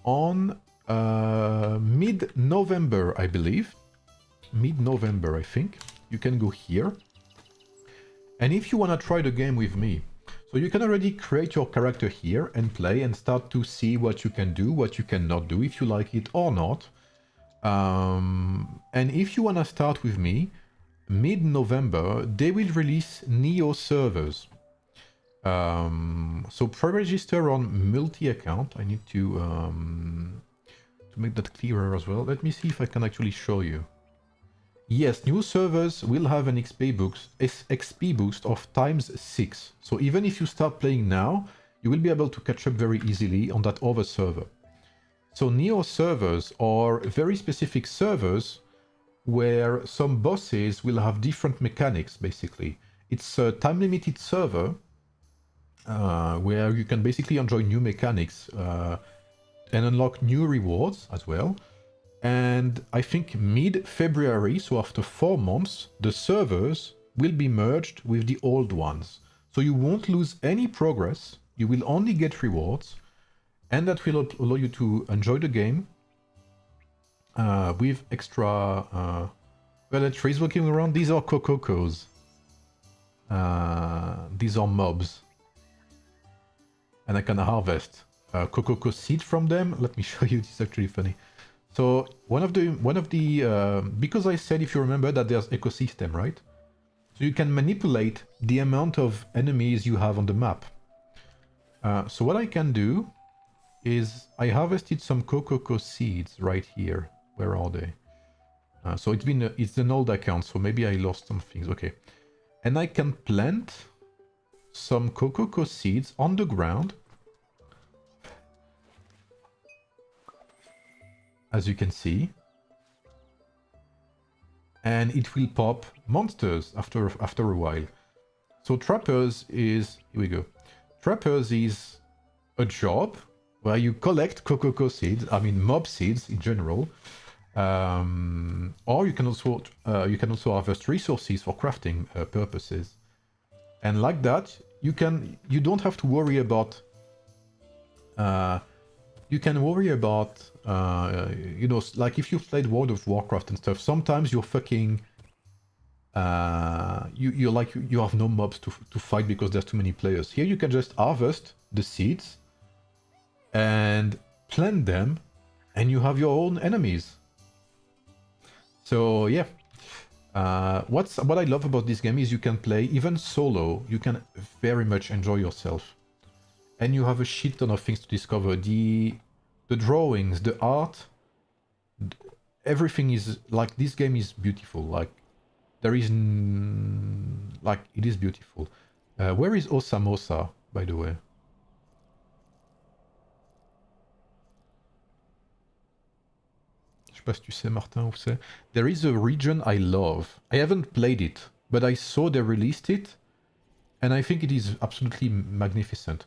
on mid-November, I believe. Mid-November, I think. You can go here. And if you want to try the game with me, so you can already create your character here and play and start to see what you can do, what you cannot do, if you like it or not. And if you want to start with me, mid-November, they will release Neo servers. So pre-register on multi-account. I need to make that clearer as well. Let me see if I can actually show you. Yes, new servers will have an XP boost of ×6. So even if you start playing now, you will be able to catch up very easily on that other server. So Neo servers are very specific servers where some bosses will have different mechanics, basically. It's a time-limited server where you can basically enjoy new mechanics and unlock new rewards as well. And I think mid-February, so after 4 months, the servers will be merged with the old ones. So you won't lose any progress, you will only get rewards, and that will allow you to enjoy the game with extra... well, the trees walking around, these are Kokokos. These are mobs. And I can harvest Kokoko seed from them. Let me show you, this is actually funny. So one of the because I said, if you remember, that there's ecosystem, right? So you can manipulate the amount of enemies you have on the map. So what I can do is I harvested some Kokoko seeds right here. Where are they? So it's an old account, so maybe I lost some things. Okay, and I can plant some Kokoko seeds on the ground. As you can see, and it will pop monsters after a while. So Trappers is, here we go. Trappers is a job where you collect Kokoko seeds, I mean mob seeds in general, or you can also harvest resources for crafting purposes. And like that, you don't have to worry about. You can worry about, you know, like if you've played World of Warcraft and stuff, sometimes you're fucking, you have no mobs to fight because there's too many players. Here you can just harvest the seeds and plant them, and you have your own enemies. So yeah, what I love about this game is you can play even solo. You can very much enjoy yourself. And you have a shit ton of things to discover. The drawings, the art, everything is like, this game is beautiful. Like there is like, it is beautiful. Where is Osamosa, by the way? Je sais pas si tu sais, Martin, où c'est. There is a region I love. I haven't played it, but I saw they released it, and I think it is absolutely magnificent.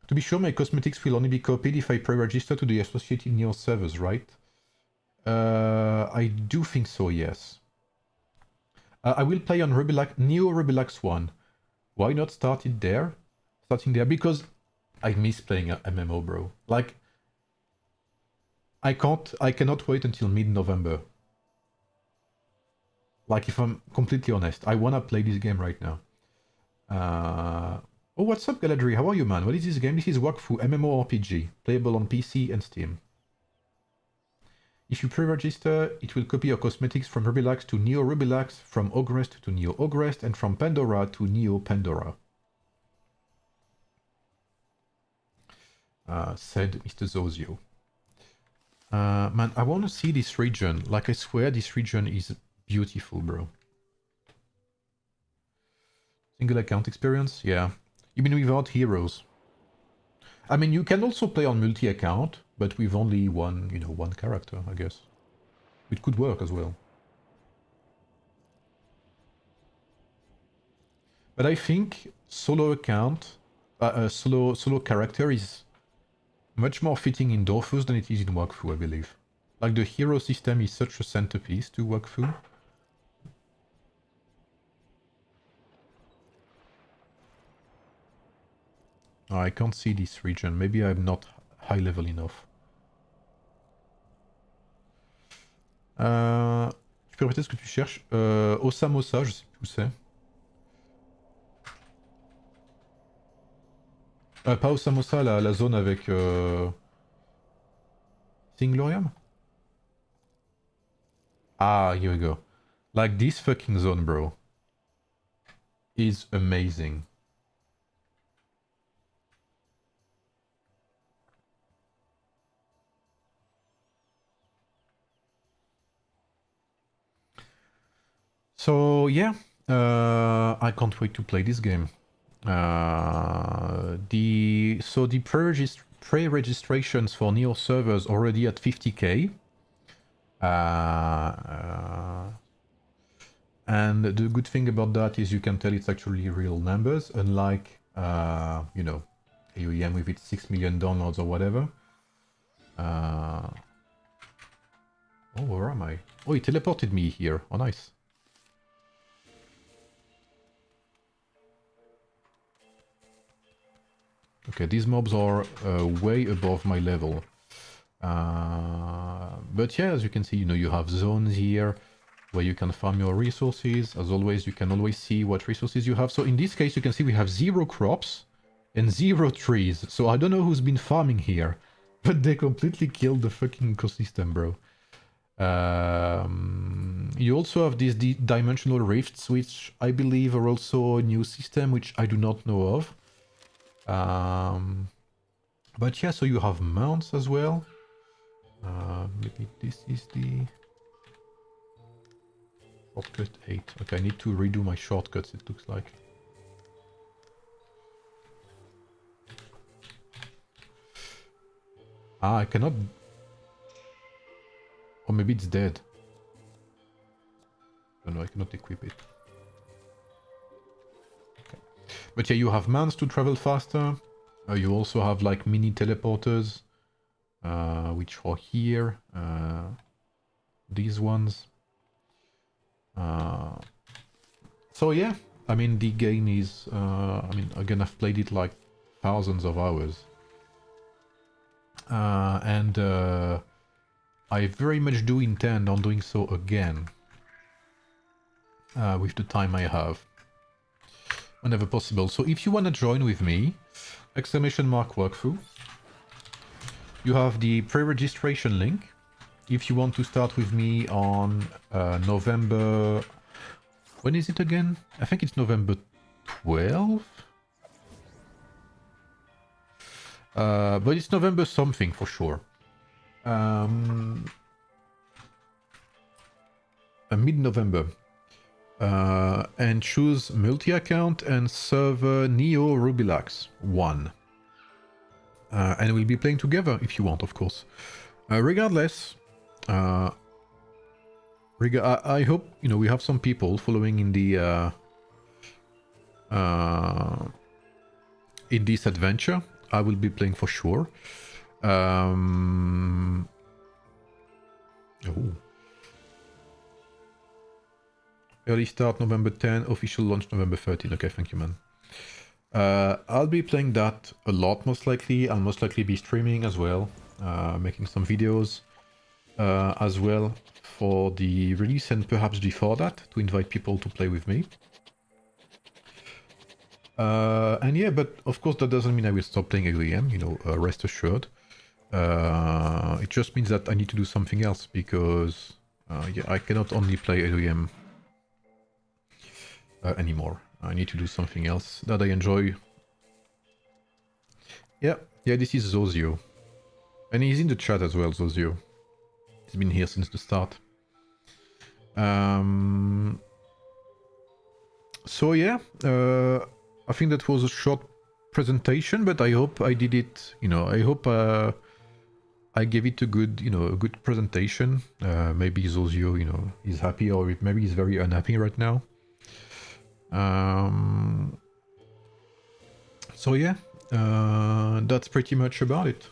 To be sure, my cosmetics will only be copied if I pre-register to the associated Neo servers, right? I do think so, yes. I will play on Neo Rubilax 1. Why not start it there? Starting there, because I miss playing a MMO, bro. Like, I cannot wait until mid-November. Like, if I'm completely honest, I wanna play this game right now. Oh, what's up, Galadri? How are you, man? What is this game? This is WAKFU MMORPG, playable on PC and Steam. If you pre-register, it will copy your cosmetics from Rubilax to Neo Rubilax, from Ogrest to Neo Ogrest, and from Pandora to Neo Pandora. Said Mr. Zozio. Man, I want to see this region. Like, I swear this region is beautiful, bro. Single account experience? Yeah. You mean without heroes? I mean, you can also play on multi-account, but with only one, you know, one character, I guess. It could work as well. But I think solo account, solo character is much more fitting in Dofus than it is in WAKFU, I believe. Like, the hero system is such a centerpiece to WAKFU. Oh, I can't see this region. Maybe I'm not high level enough. Tu peux répéter ce que tu cherches? Osamosa, je sais plus où c'est. Pas Osamosa, la zone avec... Singlorium? Ah, here we go. Like, this fucking zone, bro, is amazing. So yeah, I can't wait to play this game. The pre-registrations for Neo servers already at 50k. And the good thing about that is you can tell it's actually real numbers, unlike you know, AoEM with its 6 million downloads or whatever. Oh, where am I? Oh, it teleported me here. Oh, nice. Okay, these mobs are way above my level. But yeah, as you can see, you know, you have zones here where you can farm your resources. As always, you can always see what resources you have. So in this case, you can see we have 0 crops and 0 trees. So I don't know who's been farming here, but they completely killed the fucking ecosystem, bro. You also have these dimensional rifts, which I believe are also a new system, which I do not know of. But yeah, so you have mounts as well. Maybe this is the shortcut 8. Okay, I need to redo my shortcuts, it looks like. I cannot... Or maybe it's dead. Oh no, I cannot equip it. Okay. But yeah, you have mounts to travel faster. You also have like mini teleporters, which are here. These ones. So yeah, I mean, the game is, I mean, again, I've played it like thousands of hours. And I very much do intend on doing so again. With the time I have. Whenever possible. So if you want to join with me, !WAKFU. You have the pre-registration link. If you want to start with me on November... When is it again? I think it's November 12th? But it's November something for sure. Mid-November. And choose multi-account and server Neo Rubilax 1. And we'll be playing together if you want, of course. Regardless, I hope, you know, we have some people following in the in this adventure. I will be playing for sure. Oh. Early start November 10, official launch November 13. Okay, thank you, man. I'll be playing that a lot, most likely. I'll most likely be streaming as well, making some videos as well for the release and perhaps before that to invite people to play with me. And yeah, but of course that doesn't mean I will stop playing AoEM, you know, rest assured. It just means that I need to do something else because yeah, I cannot only play AoEM anymore. I need to do something else that I enjoy. Yeah, this is Zozio. And he's in the chat as well, Zozio. He's been here since the start. So yeah, I think that was a short presentation, but I hope I did it, you know, I hope I gave it a good, you know, a good presentation. Maybe Zozio, you know, is happy, or maybe he's very unhappy right now. So yeah, that's pretty much about it.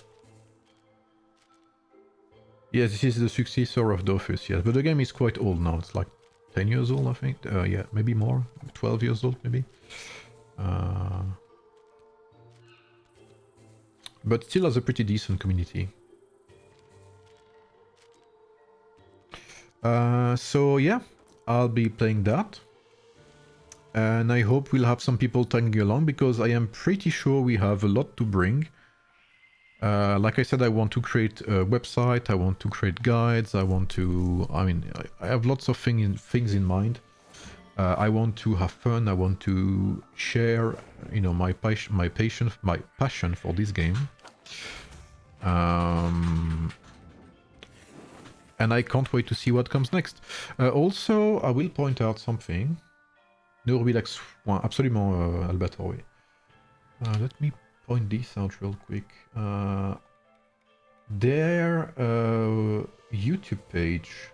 Yes, this is the successor of Dofus, yes, but the game is quite old now. It's like 10 years old, I think. Yeah, maybe more, 12 years old, maybe. But still has a pretty decent community. So yeah, I'll be playing that. And I hope we'll have some people tagging along, because I am pretty sure we have a lot to bring. Like I said, I want to create a website, I want to create guides, I want to... I mean, I have lots of things in mind. I want to have fun, I want to share, you know, my passion for this game. and I can't wait to see what comes next. Also, I will point out something. Neurobilax, absolument, Albator, oui. Let me point this out real quick. Their YouTube page.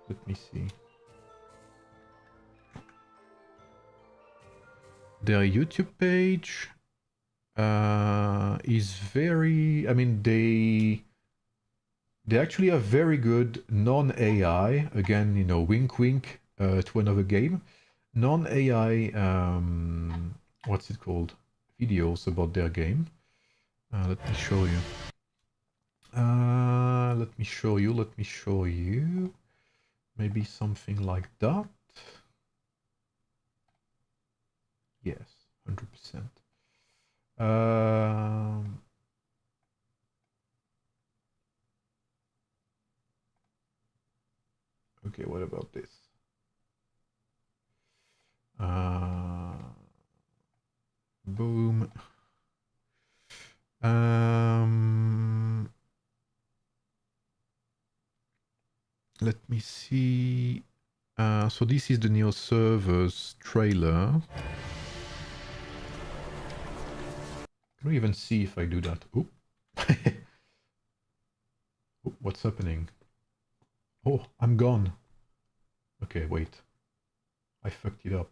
Let me see. Their YouTube page is very... I mean, they actually have very good non-AI, again, you know, wink wink to another game, non-AI, what's it called, videos about their game. Let me show you. Let me show you. Maybe something like that. Yes, 100%. Okay, what about this? Boom. Let me see. So this is the Neo servers trailer. Can we even see if I do that? Oop. Oop, what's happening? Oh, I'm gone. Okay, wait. I fucked it up.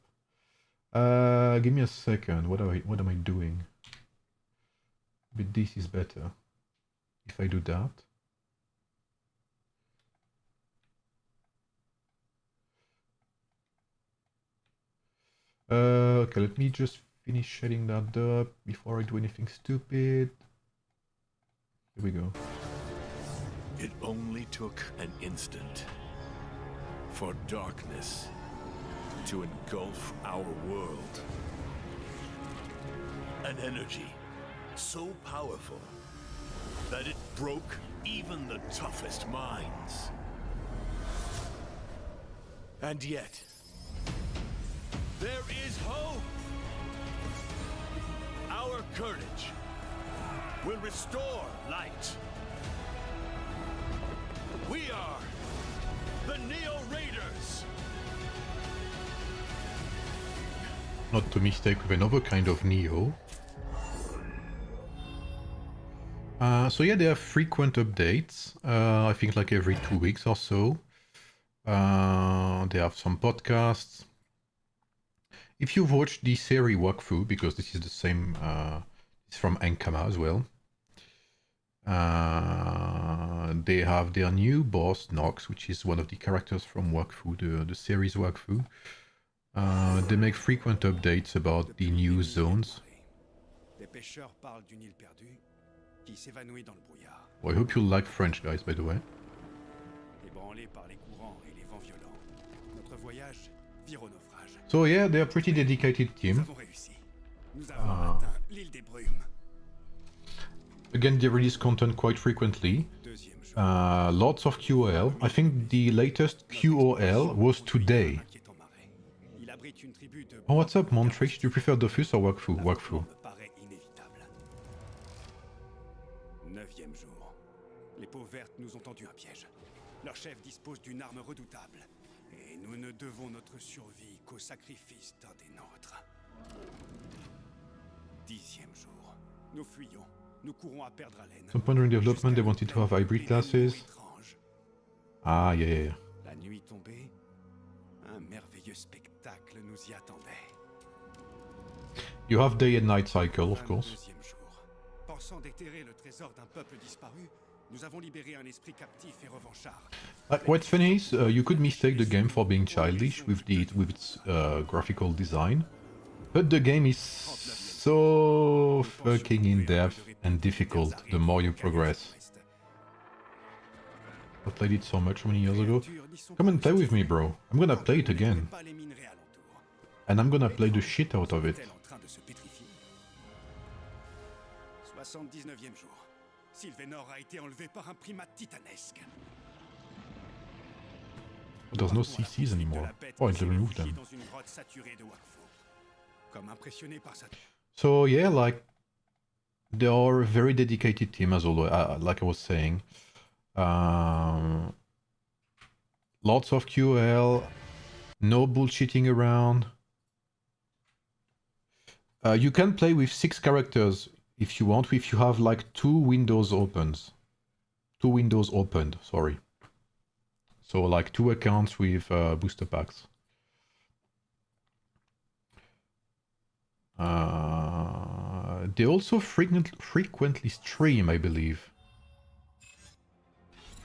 Give me a second. What am I doing? But this is better. If I do that. Okay, let me just finish setting that up before I do anything stupid. Here we go. It only took an instant for darkness to engulf our world. An energy so powerful that it broke even the toughest minds. And yet, there is hope. Our courage will restore light. We are the Neo Raiders. Not to mistake with another kind of Neo. So yeah, they have frequent updates. I think like every 2 weeks or so. They have some podcasts. If you've watched the series WAKFU, because this is the same, it's from Ankama as well. They have their new boss, Nox, which is one of the characters from WAKFU, the series WAKFU. They make frequent updates about the new zones. Oh, I hope you like French, guys, by the way. So yeah, they're a pretty dedicated team. Again, they release content quite frequently. Lots of QOL. I think the latest QOL was today. Oh, what's up, Montrich? Do you prefer Dofus or WAKFU? WAKFU. 9e jour. Les peaux vertes nous ont tendu un piège. Leur chef dispose d'une arme redoutable. Et nous ne devons notre survie qu'au sacrifice d'un des nôtres. 10e jour. Nous fuyons. Nous courons à perdre haleine. Some point during development, they wanted to have hybrid classes. Ah, yeah. La nuit tombée, un merveilleux spectacle nous y attendait. You have day and night cycle, of course. 22e jour. Pensant déterrer le trésor d'un peuple disparu, nous avons libéré un esprit captif et revanchard. What's funny is you could mistake the game for being childish with its graphical design, but the game is so fucking in-depth and difficult the more you progress. I played it so much many years ago. Come and play with me, bro. I'm gonna play it again. And I'm gonna play the shit out of it. 79e jour. Sylvénor a été enlevé par un primate titanesque. But there's no CCs anymore. Oh, I removed them. So yeah, like they are a very dedicated team as always. Like I was saying, Lots of QL, no bullshitting around. You can play with 6 characters if you want, if you have like 2 windows opened, sorry. So like 2 accounts with booster packs. They also frequently stream, I believe.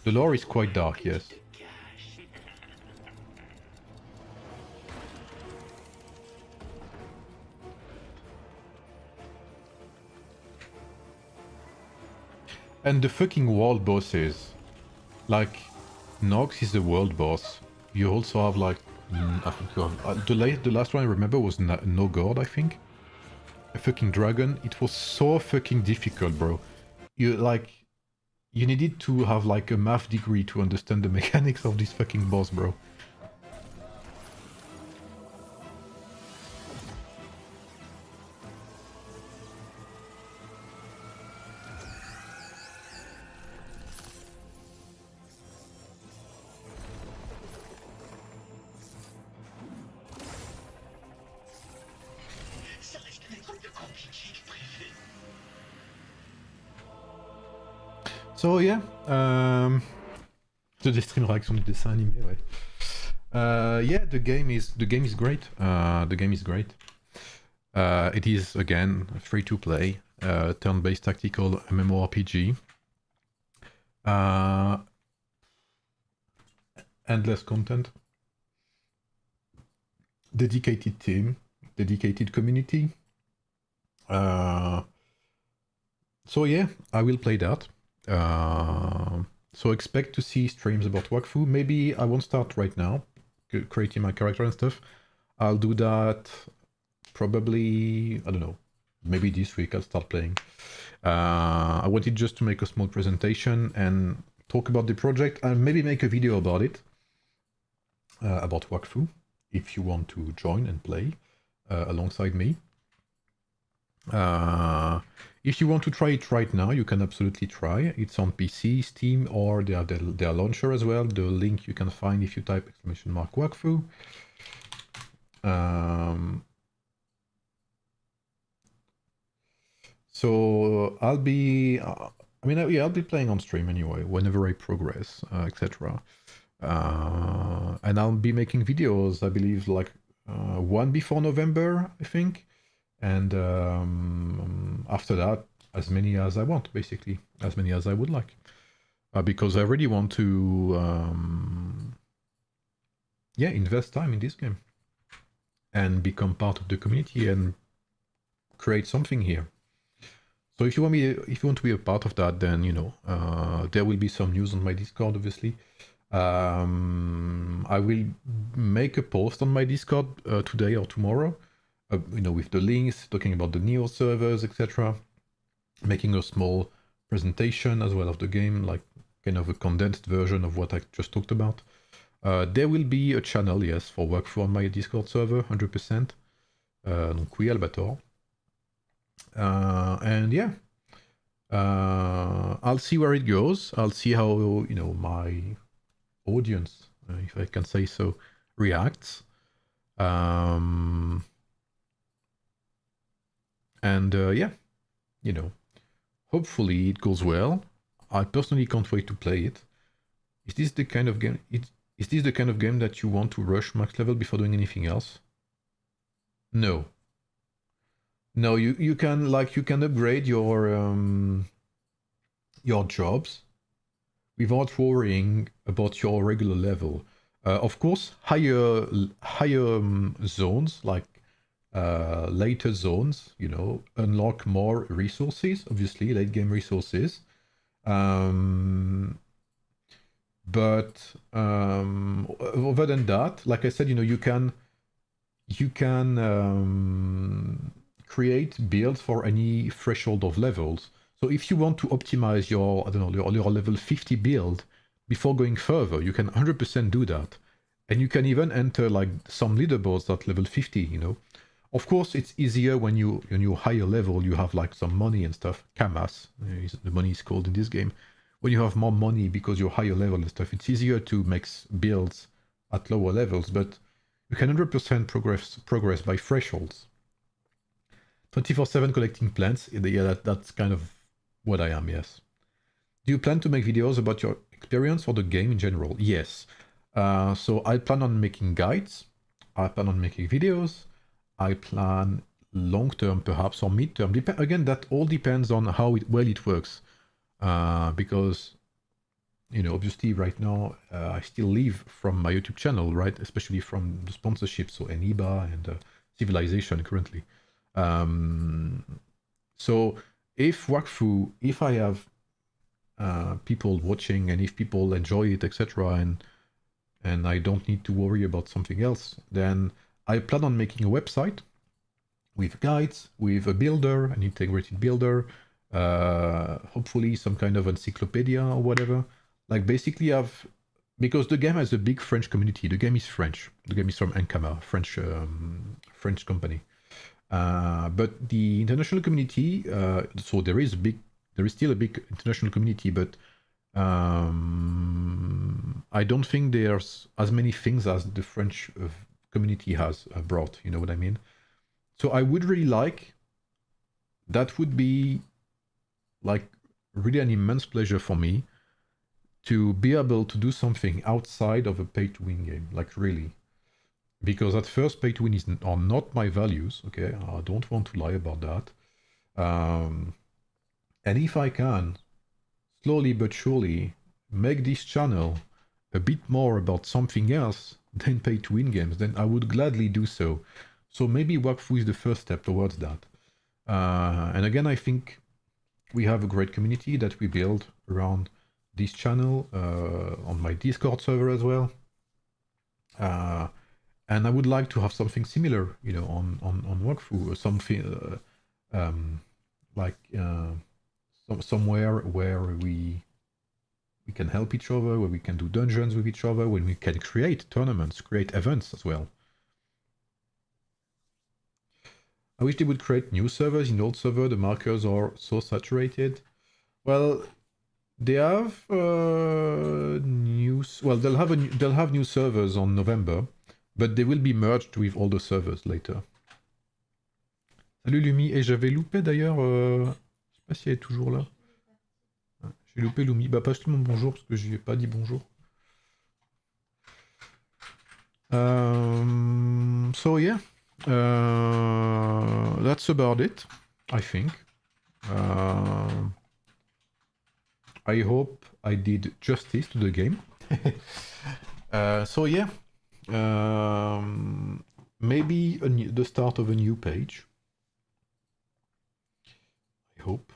The lore is quite dark, yes. And the fucking world bosses. Like, Nox is the world boss. You also have like... I think you have... the last one I remember was No God, I think. A fucking dragon. It was so fucking difficult, bro. You needed to have like a math degree to understand the mechanics of this fucking boss, bro. So yeah, the stream réaction du dessin animé, ouais. Yeah, the game is great. The game is great. It is again free to play, turn-based tactical MMORPG. Endless content. Dedicated team, dedicated community. So yeah, I will play that. So expect to see streams about WAKFU. Maybe I won't start right now, creating my character and stuff. I'll do that probably, I don't know, maybe this week I'll start playing. I wanted just to make a small presentation and talk about the project and maybe make a video about it, about WAKFU, if you want to join and play alongside me. If you want to try it right now, you can absolutely try. It's on PC, Steam, or their launcher as well. The link you can find if you type !WAKFU. So I'll be, I'll be playing on stream anyway, whenever I progress, etc. And I'll be making videos, I believe, like one before November, I think. And after that, as many as I want, basically, as many as I would like, because I really want to, invest time in this game and become part of the community and create something here. So if you want to be a part of that, then there will be some news on my Discord, obviously. I will make a post on my Discord today or tomorrow. With the links, talking about the Neo servers, etc. Making a small presentation as well of the game, like kind of a condensed version of what I just talked about. There will be a channel, yes, for WAKFU on my Discord server, 100%. Donc oui, Albator. And yeah, I'll see where it goes. I'll see how, my audience, if I can say so, reacts. And hopefully it goes well. I personally can't wait to play it. Is this the kind of game? Is this the kind of game that you want to rush max level before doing anything else? No. No, you can upgrade your jobs without worrying about your regular level. Of course, higher zones like. Later zones, unlock more resources, obviously, late game resources. But other than that, like I said, you can create builds for any threshold of levels. So if you want to optimize your, your level 50 build before going further, you can 100% do that. And you can even enter like some leaderboards at level 50, Of course, it's easier when you're higher level, you have like some money and stuff. Kamas, the money is called in this game. when you have more money because you're higher level and stuff, it's easier to make builds at lower levels, but you can 100% progress by thresholds. 24/7 collecting plants, yeah, that's kind of what I am, yes. Do you plan to make videos about your experience or the game in general? Yes. So I plan on making guides, I plan on making videos, I plan long-term perhaps or mid-term. Again, that all depends on how well it works. Because, you know, obviously right now I still live from my YouTube channel, right? Especially from the sponsorship, so eneba and Civilization currently. So if WAKFU, if I have people watching and if people enjoy it, etc., and I don't need to worry about something else, then I plan on making a website with guides, with a builder, an integrated builder, hopefully some kind of encyclopedia or whatever. Like basically because the game has a big French community. The game is French. The game is from Ankama, French company. But the international community, so there is still a big international community, but I don't think there's as many things as the French community has brought, you know what I mean? So I would really like, that would be like really an immense pleasure for me to be able to do something outside of a pay-to-win game, like really. Because at first, pay-to-win are not my values, okay? I don't want to lie about that. And if I can, slowly but surely, make this channel a bit more about something else than pay-to-win games, then I would gladly do so. So maybe WAKFU is the first step towards that. And again, I think we have a great community that we build around this channel, on my Discord server as well. And I would like to have something similar, you know, on WAKFU, or something somewhere where we can help each other, where we can do dungeons with each other, when we can create tournaments, create events as well. I wish they would create new servers. In old server, the markers are so saturated. Well, they have they'll have new servers on November, but they will be merged with all the servers later. Salut Lumi, et j'avais loupé d'ailleurs, je sais pas si elle est toujours là. J'ai loupé Lumi, bah passe tout mon bonjour parce que je lui ai pas dit bonjour. So yeah, that's about it, I think. I hope I did justice to the game. So yeah, maybe the start of a new page. I hope.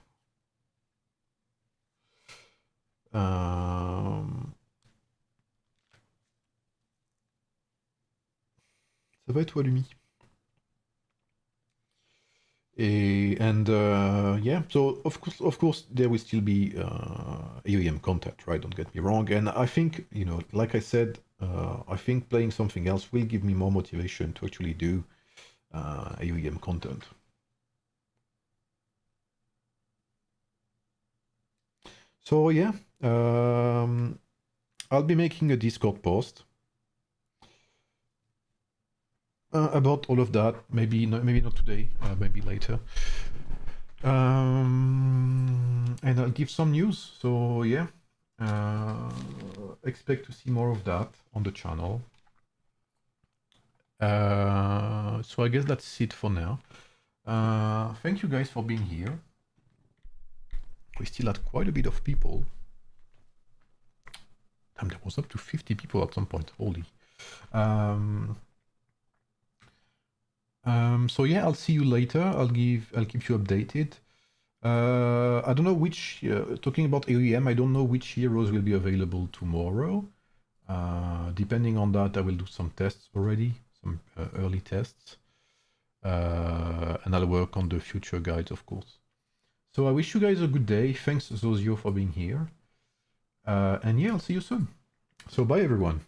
Ça va et toi, Lumi? And yeah, so of course there will still be AoEM content, right? Don't get me wrong. And I think, you know, like I said, I think playing something else will give me more motivation to actually do AoEM content. So yeah, I'll be making a Discord post about all of that. Maybe not today, maybe later. And I'll give some news. So yeah, expect to see more of that on the channel. So I guess that's it for now. Thank you guys for being here. We still had quite a bit of people. Damn, there was up to 50 people at some point. Holy. So yeah, I'll see you later. I'll keep you updated. I don't know which, talking about AoEM, I don't know which heroes will be available tomorrow. Depending on that, I will do some tests already, some early tests. And I'll work on the future guides, of course. So I wish you guys a good day. Thanks, Zozio, for being here. And yeah, I'll see you soon. So bye, everyone.